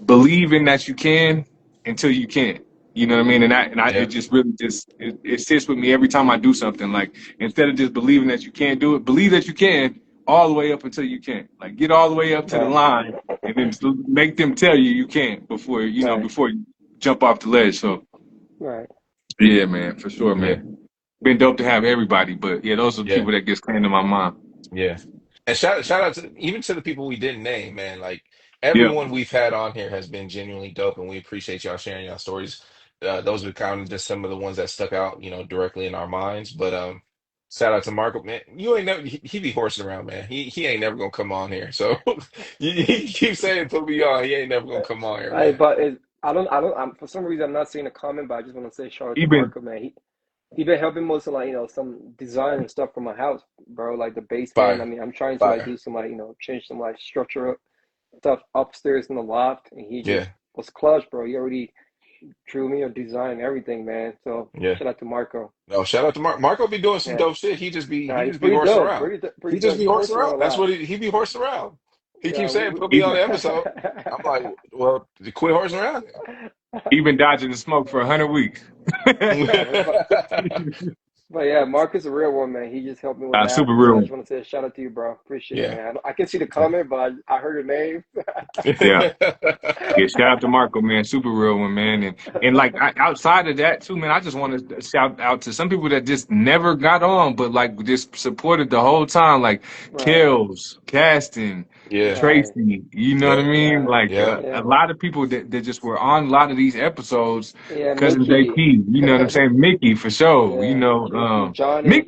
believing that you can until you can't. You know what I mean? And it yep, just really it sits with me every time I do something. Like instead of just believing that you can't do it, believe that you can all the way up until you can't. Like get all the way up to the Right, line and then make them tell you you can't before right, before you jump off the ledge. So right. yeah, man, for sure, Yeah, man. Been dope to have everybody, but yeah, those are the yeah. people that gets came to my mind. Yeah. And shout out to even to the people we didn't name, man. Like Yeah, everyone we've had on here has been genuinely dope, and we appreciate y'all sharing y'all stories. Those are kind of just some of the ones that stuck out, directly in our minds. But shout out to Marco, man. You ain't never he be horsing around, man. He ain't never gonna come on here. So he keeps saying put me on. He ain't never gonna come on here, I man. but it, I don't. For some reason, I'm not seeing a comment, but I just want to say shout out to even Marco, man. He been helping most of like some design and stuff for my house, bro. Like the basement. I Fire, mean, I'm trying to like fire. do some like change some like structure stuff upstairs in the loft, and he just Yeah, was clutch, bro. He already drew me a design and everything, man. So yeah. shout out to Marco. No, shout out to Marco be doing some Yeah, dope shit. He he's just be pretty horsing dope, around. He pretty just dope. be He horsing horses around. around a That's lot. what he be horsing around. He Yeah, keeps saying, "Put me on even the episode." I'm like, "Well, quit horsing around." even dodging the smoke for 100 weeks. yeah, but yeah, Mark is a real one, man. He just helped me with that. Super So I real. just want to say a shout out to you, bro. Appreciate it, Yeah. man. I can see the comment, but I heard your name. Yeah. Yeah, shout out to Marco, man, super real one, man, and like outside of that too, man. I just want to shout out to some people that just never got on, but like just supported the whole time, like Right, Kels, Caston, Yeah. right. Tracy. You know what I Yep. mean? Like Yep. a Yeah, lot of people that just were on a lot of these episodes yeah, because of JP. Mickey. You know what I'm saying? Mickey for sure. You Yeah, know, Johnny.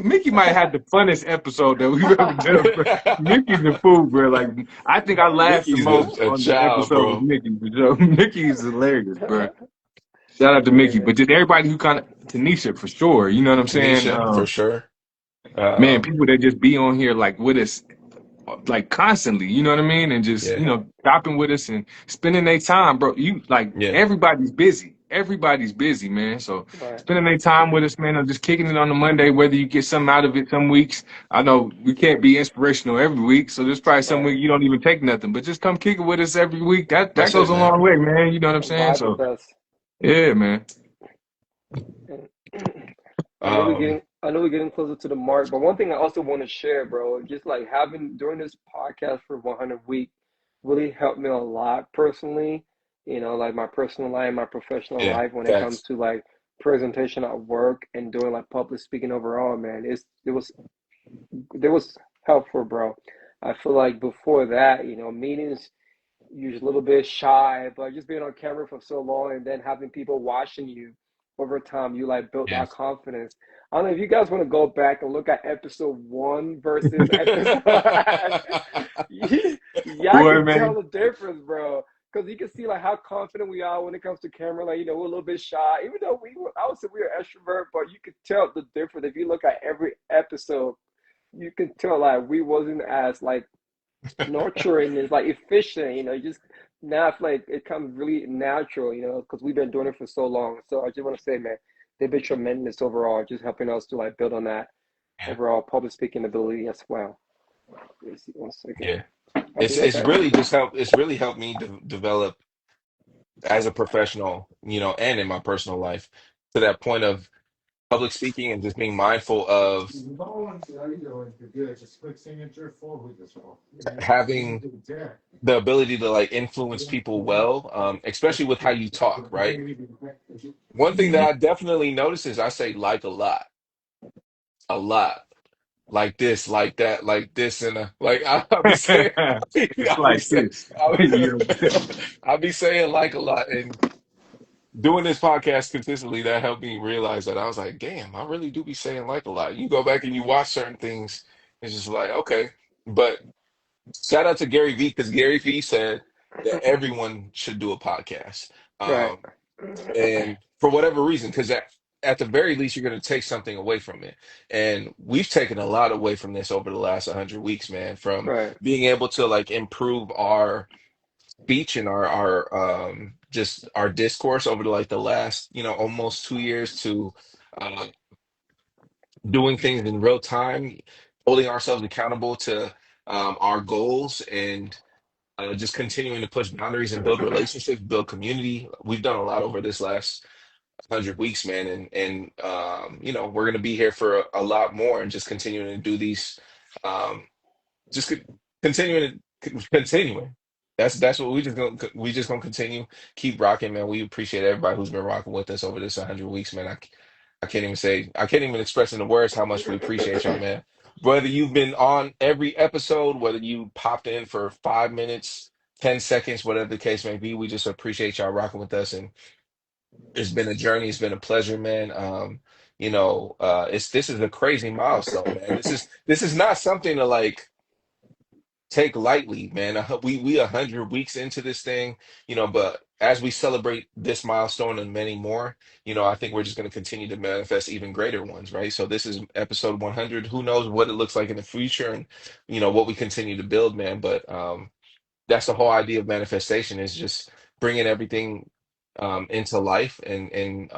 Mickey might have the funnest episode that we've ever done. Bro. Mickey's the fool, bro. Like I think I laughed the Mickey's most a on the child, episode with bro. Mickey. So Mickey's hilarious, bro. Shout out to Yeah, Mickey, man. but just everybody who kind of Tanisha for sure. You know what I'm saying? Tanisha, for sure. Man, Um, people that just be on here like with us, like constantly. You know what I mean? And just yeah. stopping with us and spending their time, bro. You like Yeah. everybody's busy. Everybody's busy, man. So Right. spending their time with us, man, or just kicking it on a Monday, whether you get something out of it some weeks. I know we can't be inspirational every week, so there's probably some Right. week you don't even take nothing, but just come kick it with us every week. That That's goes it, a man. long way, man. You know what I'm saying? Vibe with So us. yeah, man. And Um, I know we're getting closer to the mark, but one thing I also want to share, bro, just like having during this podcast for 100 week really helped me a lot personally. Like my personal life, my professional yeah. life when it comes Facts. to like presentation at work and doing like public speaking overall, man. It was helpful, bro. I feel like before that, meetings you're a little bit shy, but just being on camera for so long and then having people watching you over time, you like built Yeah. that confidence. I don't know if you guys want to go back and look at episode one versus episode. Yeah, I Boy, can tell man. the difference, bro. Because you can see like how confident we are when it comes to camera. Like, we're a little bit shy, even though I would say we are extrovert, but you could tell the difference if you look at every episode. You can tell like we wasn't as like nurturing is like efficient, just now I feel like it comes really natural, because we've been doing it for so long. So I just want to say, man, they've been tremendous overall, just helping us to like build on that Yeah. overall public speaking ability as well. Let me see 1 second. Yeah. I'll be right It's back. really just helped. It's really helped me develop as a professional, and in my personal life to that point of public speaking and just being mindful of having the ability to like influence people well, especially with how you talk, right? One thing that I definitely notice is I say like a lot, like this, like that, like this, and like I'll be saying, It's I'll be like saying, this. You know? I'll be saying like a lot, and doing this podcast consistently, that helped me realize that I was like, damn, I really do be saying like a lot. You go back and you watch certain things, it's just like, okay. But shout out to Gary Vee because Gary Vee said that everyone should do a podcast. Right, Um, and for whatever reason, because at the very least, you're going to take something away from it. And we've taken a lot away from this over the last 100 weeks, man, from right, being able to like improve our speech and our just our discourse over like the last almost 2 years to uh doing things in real time, holding ourselves accountable to our goals and just continuing to push boundaries and build relationships, build community. We've done a lot over this last 100 weeks, man, and we're gonna be here for a lot more and just continuing to do these. just continuing, continuing. That's what we just gonna continue, keep rocking, man. We appreciate everybody who's been rocking with us over this 100 weeks, man. I can't even say, I can't even express in the words how much we appreciate y'all, man. Whether you've been on every episode, whether you popped in for 5 minutes, 10 seconds, whatever the case may be, we just appreciate y'all rocking with us, and it's been a journey. It's been a pleasure, man. It's this is a crazy milestone, man. This is not something to like take lightly, man. We 100 weeks into this thing, but as we celebrate this milestone and many more, I think we're just going to continue to manifest even greater ones, right? So this is episode 100. Who knows what it looks like in the future, and what we continue to build, man. But that's the whole idea of manifestation, is just bringing everything into life, and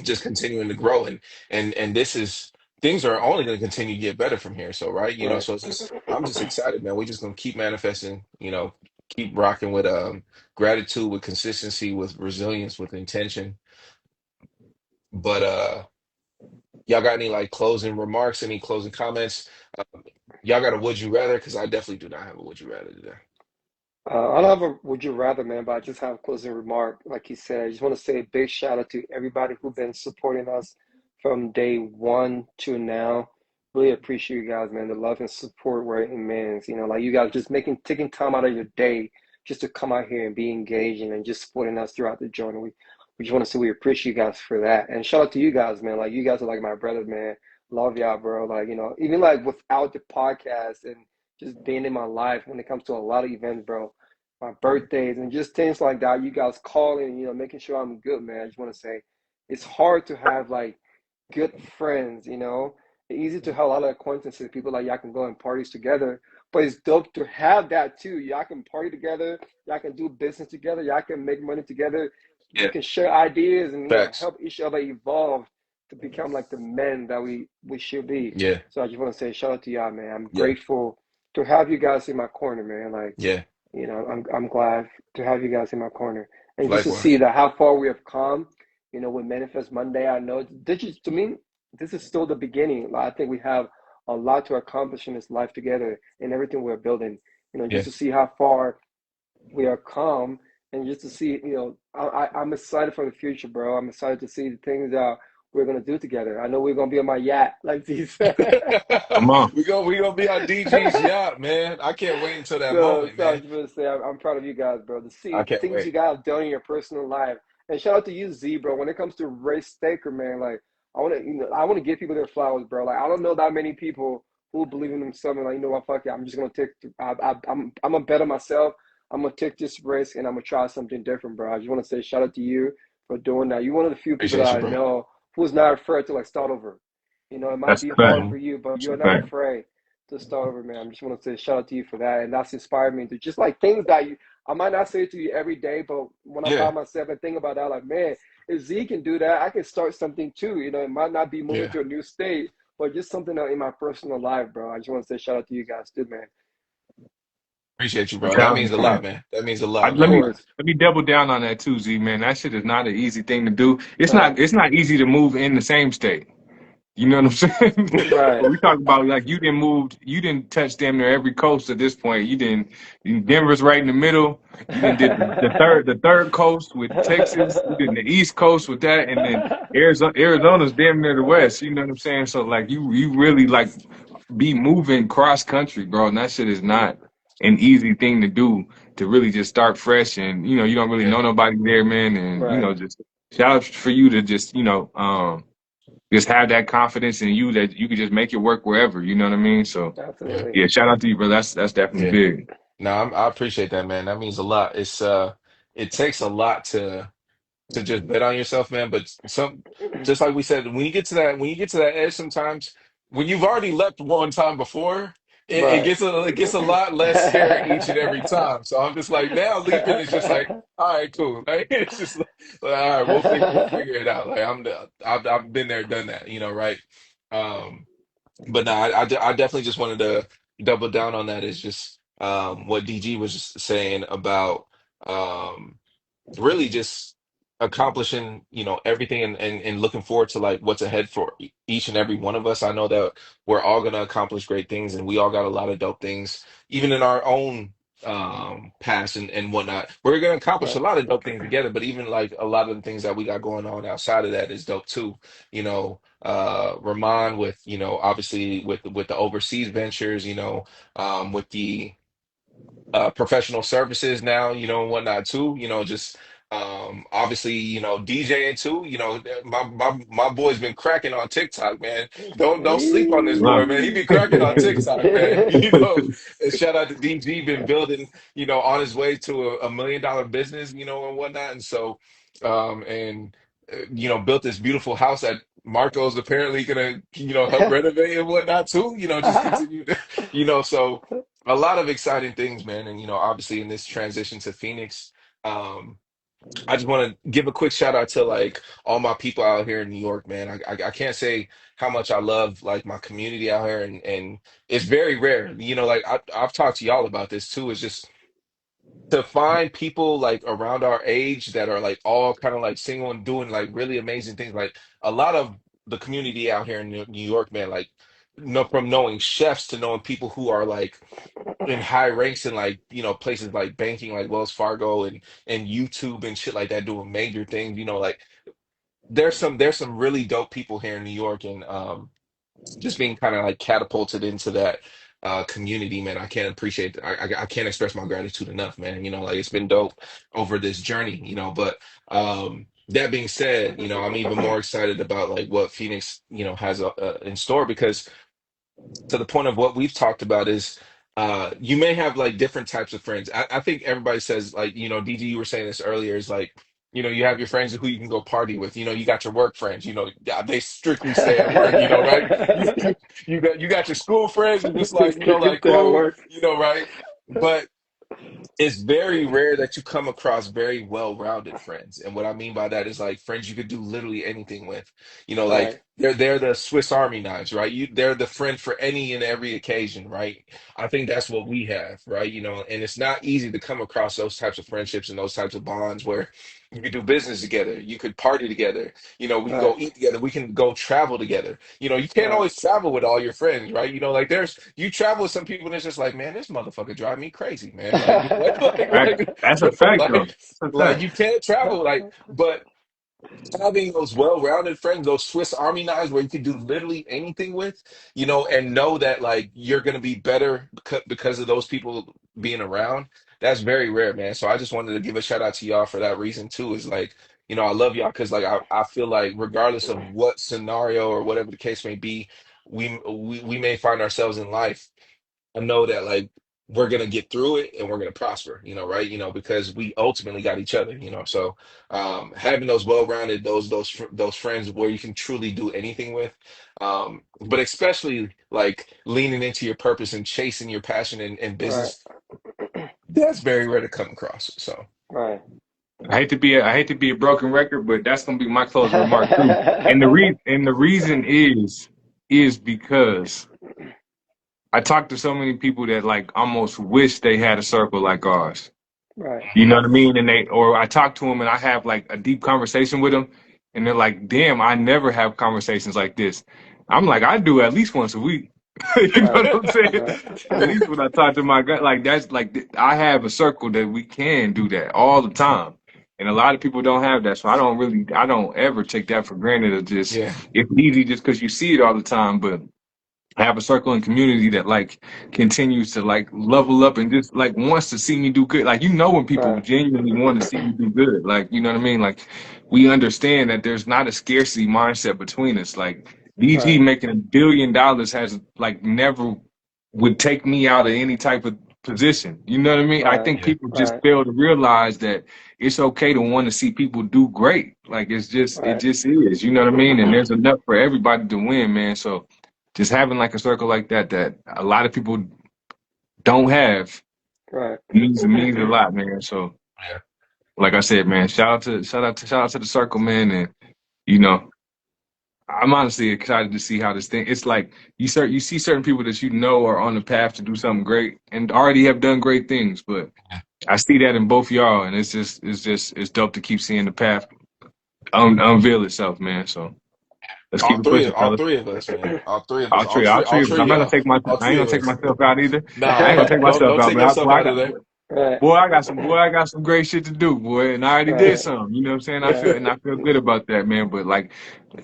just continuing to grow, and this is things are only going to continue to get better from here, so right, Right. so it's just, I'm just excited, man. We're just going to keep manifesting, keep rocking with gratitude, with consistency, with resilience, with intention. But y'all got any like closing remarks, any closing comments? Y'all got a would you rather? Because I definitely do not have a would you rather today. I don't have a would you rather, man, but I just have a closing remark. Like you said, I just want to say a big shout out to everybody who's been supporting us from day one to now. Really appreciate you guys, man. The love and support were immense. Like you guys just taking time out of your day just to come out here and be engaging and just supporting us throughout the journey. We just want to say we appreciate you guys for that. And shout out to you guys, man. Like you guys are like my brother, man. Love y'all, bro. Like, even like without the podcast and just being in my life when it comes to a lot of events, bro, my birthdays and just things like that. You guys calling, making sure I'm good, man. I just want to say it's hard to have like good friends. It's easy to have a lot of acquaintances, people like y'all can go and parties together, but it's dope to have that too. Y'all can party together, y'all can do business together, y'all can make money together, we Yeah, can share ideas and facts. help each other evolve to become like the men that we should be. Yeah, So I just want to say shout out to y'all, man. I'm yeah, grateful to have you guys in my corner, man. Like, yeah. I'm glad to have you guys in my corner, and just to see Likewise. that how far we have come. With Manifest Monday, I know this is to me. This is still the beginning. Like, I think we have a lot to accomplish in this life together and everything we're building. Just Yeah, to see how far we are come, and just to see, I'm excited for the future, bro. I'm excited to see the things that we're gonna do together. I know we're gonna be on my yacht, like Z said. Come on. we gonna be on DG's yacht, man. I can't wait until that moment, So I man. was just gonna say I'm proud of you guys, bro. To see I the can't things you wait. guys have done in your personal life, and shout out to you, Z, bro. When it comes to race Staker, man, like I want to give people their flowers, bro. Like I don't know that many people who believe in themselves and like, what, fuck it, I'm just gonna take. I'm gonna bet on myself. I'm gonna take this risk and I'm gonna try something different, bro. I just want to say shout out to you for doing that. You're one of the few people that Appreciate you, I bro. know who's not afraid to like start over. It might That's be a fact. hard for you, but That's a you're not fact. afraid to start over, man. I just want to say shout out to you for that, and that's inspired me to just like things that I might not say it to you every day, but when I'm by Yeah, myself and think about that, like, man, if Z can do that, I can start something too. It might not be moving yeah. to a new state, but just something in my personal life, bro. I just want to say shout out to you guys too, man. Appreciate you, bro. That means a lot, 1,000%. man. That means a I, lot, Of let man. me course, let me double down on that too, Z man. That shit is not an easy thing to do. It's right, not it's not easy to move in the same state. You know what I'm saying? right. But we talk about like you didn't touch damn near every coast at this point. Denver's right in the middle. You didn't did the third coast with Texas. You did the East Coast with that, and then Arizona's damn near the West. You know what I'm saying? So like you really like be moving cross country, bro. And that shit is not an easy thing to do to really just start fresh and you don't really Yeah, know nobody there, man. And Right, just shout out for you to just just have that confidence in you that you can just make it work wherever. You know what I mean? So yeah, absolutely. yeah, shout out to you, bro. That's definitely yeah. big. No, I appreciate that, man. That means a lot. It takes a lot to just bet on yourself, man. But just like we said, when you get to that edge, sometimes when you've already leapt one time before, Right. it gets a lot less scary each and every time. So I'm just like, now leaping is just like, all right, cool. Like it's just like, all right, we'll figure it out. Like I've been there, done that, right? Um, but no, I definitely just wanted to double down on that. Is just what DG was just saying about really just. accomplishing, everything, and looking forward to like what's ahead for each and every one of us. I know that we're all gonna accomplish great things, and we all got a lot of dope things, even in our own past and whatnot. We're gonna accomplish a Right. lot of dope things together, but even like a lot of the things that we got going on outside of that is dope too. Ramon with, obviously with the overseas ventures, with the professional services now, and whatnot too. Just obviously, DJing too. My boy's been cracking on TikTok, man. Don't sleep on this boy, man. He Hey. be cracking on TikTok, man. And shout out to DG, been building, on his way to a $1 million business, and whatnot. And so and built this beautiful house that Marco's apparently gonna, help renovate and whatnot too. Just continue to, so a lot of exciting things, man. And obviously in this transition to Phoenix, um, I just want to give a quick shout out to like all my people out here in New York, man. I can't say how much I love like my community out here, and it's very rare. Like I've talked to y'all about this too. It's just to find people like around our age that are like all kind of like single and doing like really amazing things. Like a lot of the community out here in New York, man, like from knowing chefs to knowing people who are like in high ranks in like places like banking like Wells Fargo and YouTube and shit like that doing major things, like there's some really dope people here in New York, and just being kind of like catapulted into that community, man. I can't appreciate I can't express my gratitude enough, man. Like it's been dope over this journey, but that being said, I'm even more excited about like what Phoenix has in store, because to the point of what we've talked about is you may have like different types of friends. I think everybody says like, DG, you were saying this earlier, is like, you have your friends who you can go party with. You got your work friends, yeah, they strictly stay at work, right? You got your school friends who just They like, strictly like stay at cool, work. right? But it's very rare that you come across very well-rounded friends. And what I mean by that is like friends you could do literally anything with. Like Right. they're the Swiss Army knives, right? They're the friend for any and every occasion, right? I think that's what we have, right? And it's not easy to come across those types of friendships and those types of bonds where you could do business together, you could party together, we can go Right. eat together, we can go travel together. You can't Right. always travel with all your friends, right? Like you travel with some people and it's just like, man, this motherfucker drive me crazy, man. Like, Right. That's a fact, though. That's a like fact. you can't travel, but having those well-rounded friends, those Swiss Army knives where you can do literally anything with, and know that like you're gonna be better because of those people being around. That's very rare, man. So I just wanted to give a shout out to y'all for that reason too. Is like, I love y'all because like I feel like regardless of what scenario or whatever the case may be, we may find ourselves in life. I know that like we're gonna get through it and we're gonna prosper, right? Because we ultimately got each other, So having those well-rounded, those friends where you can truly do anything with, but especially like leaning into your purpose and chasing your passion in Right. business, that's very rare to come across. So Right. I hate to be a broken record, but that's gonna be my closing remark too. And the reason is because I talk to so many people that like almost wish they had a circle like ours. Right. You know what I mean? Or I talk to them and I have like a deep conversation with them, and they're like, "Damn, I never have conversations like this." I'm like, I do at least once a week. You know Right. what I'm saying? Right. At least when I talk to my guy, like that's like I have a circle that we can do that all the time, and a lot of people don't have that. So I don't ever take that for granted. Or just yeah, it's easy just because you see it all the time, but have a circle and community that like continues to like level up and just like wants to see me do good. Like when people Right. genuinely want to see you do good. Like you know what I mean? Like we understand that there's not a scarcity mindset between us. Like DG Right. making $1 billion has like never would take me out of any type of position. You know what I mean? I Right. think yeah, people just Right. fail to realize that it's okay to want to see people do great. Like it Right. just is. You know what I mean? And there's enough for everybody to win, man. So just having like a circle like that a lot of people don't have Right. means a lot, man. So yeah. like I said, man, shout out to the circle, man, and you know, I'm honestly excited to see how this thing. It's like you see certain people that are on the path to do something great and already have done great things, but I see that in both y'all, and it's dope to keep seeing the path. unveil itself, man. So let's keep it pushing, All fellas. three of us, man. All three of us. All All three of us. three I'm of not gonna y'all. take my, All I ain't three gonna of take us. myself out either. I ain't gonna Nah, take don't myself out, take but yourself boy, out of there. Right, I got some, boy, I got some great shit to do, boy, and I already did right, some. You know what I'm saying? right. I feel good about that, man. But like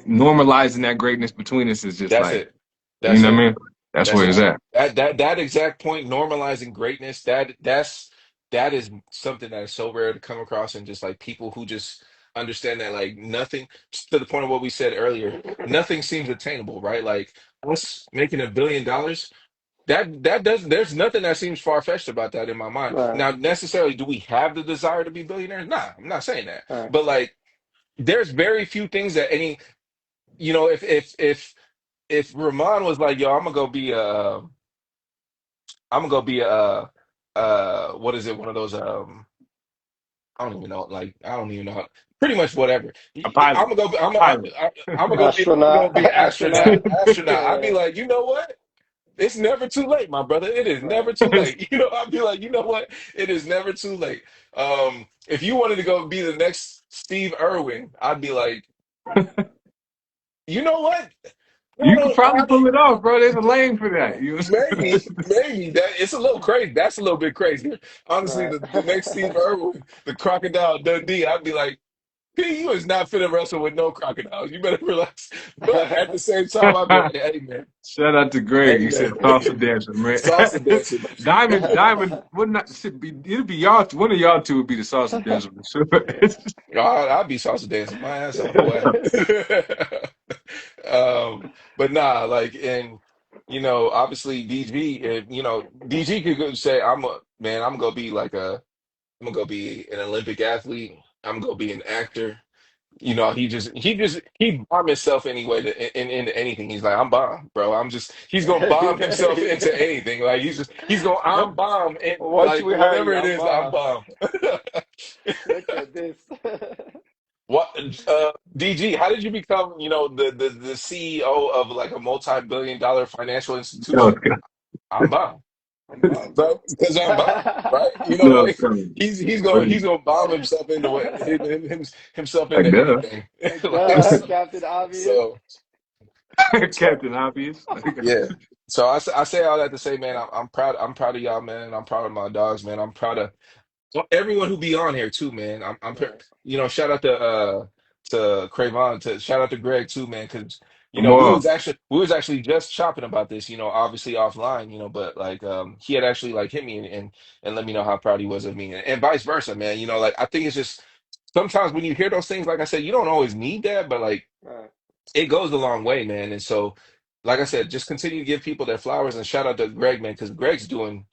normalizing that greatness between us is just That's like, it. you That's know what I it. mean? That's That's where it's it. at. That exact point, normalizing greatness, that is something that is so rare to come across, and just like people who just understand that like nothing, to the point of what we said earlier, nothing seems attainable, right? Like us making $1 billion, that does there's nothing that seems far-fetched about that in my mind. Right, Now, necessarily, do we have the desire to be billionaires? Nah, I'm not saying that. right. But like there's very few things that any, if Ramon was like, yo, I'm gonna go be what is it? One of those I don't even know. Like I don't even know. Pretty much whatever. A pilot, I'm gonna go. pilot. I'm gonna go be. I'm gonna Astronaut, be an astronaut. astronaut. Astronaut. I'd be Yeah, like, you know what? It's never too late, my brother. It is never right. too late. I'd be like, you know what? It is never too late. If you wanted to go be the next Steve Irwin, I'd be like, you know what? You could probably pull it off, bro. There's a lane for that. You Maybe that it's a little crazy. That's a little bit crazy. Honestly, Right. the next Steve Irwin, the Crocodile Dundee, I'd be like, P, you is not finna wrestle with no crocodiles. You better relax. But at the same time, I'd be like, Shout out to Greg. hey He said man, salsa dancer, man. salsa dancing. Diamond would not should be. It'd be y'all. One of y'all two would be the salsa dancer for sure. I'd be salsa dancing my ass off, boy. But nah, like, and obviously DG, if, DG could go say, I'm gonna be like I'm gonna go be an Olympic athlete. I'm gonna be an actor. He bomb himself anyway into anything. He's like, I'm bomb, bro. He's gonna bomb himself into anything. Like he's gonna I'm bomb and Once like we hire whatever you, it I'm is, I'm Bob. bomb. Look at this. What DG, how did you become, the CEO of like a multi-billion-dollar financial No, institution? I'm bomb. I'm Bob. So because I'm bomb, right? no, Like he's gonna bomb himself into himself like into duh, anything. Like, Like duh, so, Captain Obvious. so so Captain Obvious. yeah. So I say all that to say, man, I'm proud. I'm proud of y'all, man. I'm proud of my dogs, man. I'm proud of everyone who be on here too, man. Right. Shout out to Cravon, to shout out to Greg too, man, because Come on, we was actually just chopping about this, obviously offline, but like he had actually like hit me and let me know how proud he was of me, and vice versa, man. Like I think it's just sometimes when you hear those things, like I said, you don't always need that, but like Right. it goes a long way, man. And so, like I said, just continue to give people their flowers, and shout out to Greg, man, because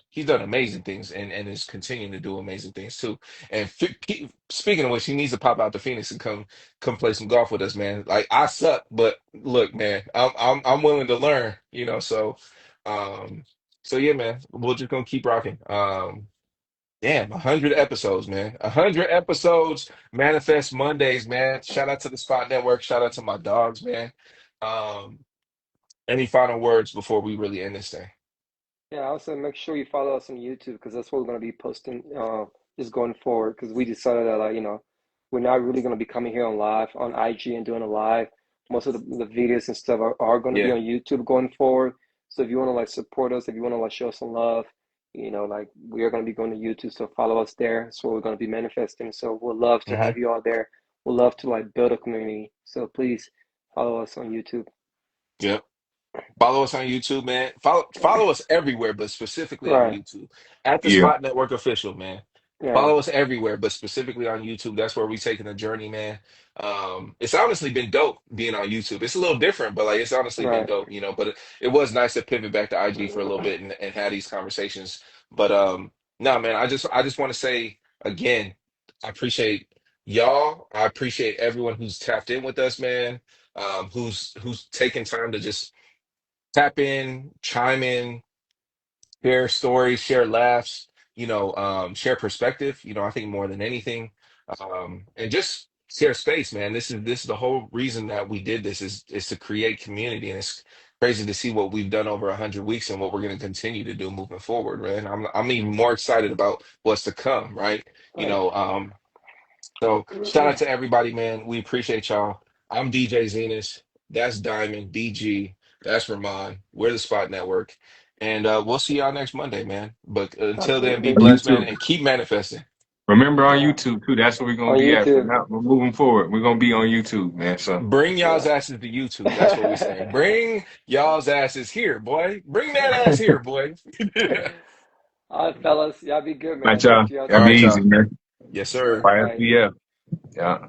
he's done amazing things, and is continuing to do amazing things too. And speaking of which, he needs to pop out to Phoenix and come play some golf with us, man. Like I suck, but look, man, I'm willing to learn, um, so yeah, man, we're just gonna keep rocking. Damn, 100 episodes, man. 100 episodes, Manifest Mondays, man. Shout out to the Spot Network. Shout out to my dogs, man. Um, any final words before we really end this thing? Yeah, also make sure you follow us on YouTube because that's what we're gonna be posting just going forward. Because we decided that we're not really gonna be coming here on live on IG and doing a live. Most of the videos and stuff are gonna be Yeah. on YouTube going forward. So if you wanna like support us, if you wanna like show us some love, like we are gonna be going to YouTube. So follow us there. That's where we're gonna be manifesting. So we'd love to Hmm. have you all there. We'd love to like build a community. So please follow us on YouTube. Yep. Follow us on YouTube, man. Follow us everywhere, but specifically on Right. YouTube. At the yeah, Spot Network Official, man. Yeah. Follow us everywhere, but specifically on YouTube. That's where we taking the journey, man. It's honestly been dope being on YouTube. It's a little different, but like it's honestly been Right. dope, But it was nice to pivot back to IG for a little bit and have these conversations. But no, man, I just want to say again, I appreciate y'all. I appreciate everyone who's tapped in with us, man. Who's taking time to just tap in, chime in, share stories, share laughs, share perspective, I think more than anything. And just share space, man. This is the whole reason that we did this is to create community. And it's crazy to see what we've done over 100 weeks and what we're going to continue to do moving forward, man. I'm even more excited about what's to come, right? You Right. know, So shout out to everybody, man. We appreciate y'all. I'm DJ Zenas. That's Diamond, DG. That's Ramon. We're the Spot Network. And we'll see y'all next Monday, man. But until then, be Absolutely. On blessed, man, YouTube. and keep manifesting. Remember on Yeah. YouTube too. That's where we're gonna On be at from YouTube. now. We're moving forward. We're gonna be on YouTube, man. So Bring y'all's Yeah. asses to YouTube. That's what we saying. Bring y'all's asses here, boy. Bring that ass here, boy. All right, fellas. Y'all be good, right, man. Talk y'all. to y'all All That'd be soon. right, easy, y'all. man. Yes, All right. sir. All right, Bye. SPF. Yeah.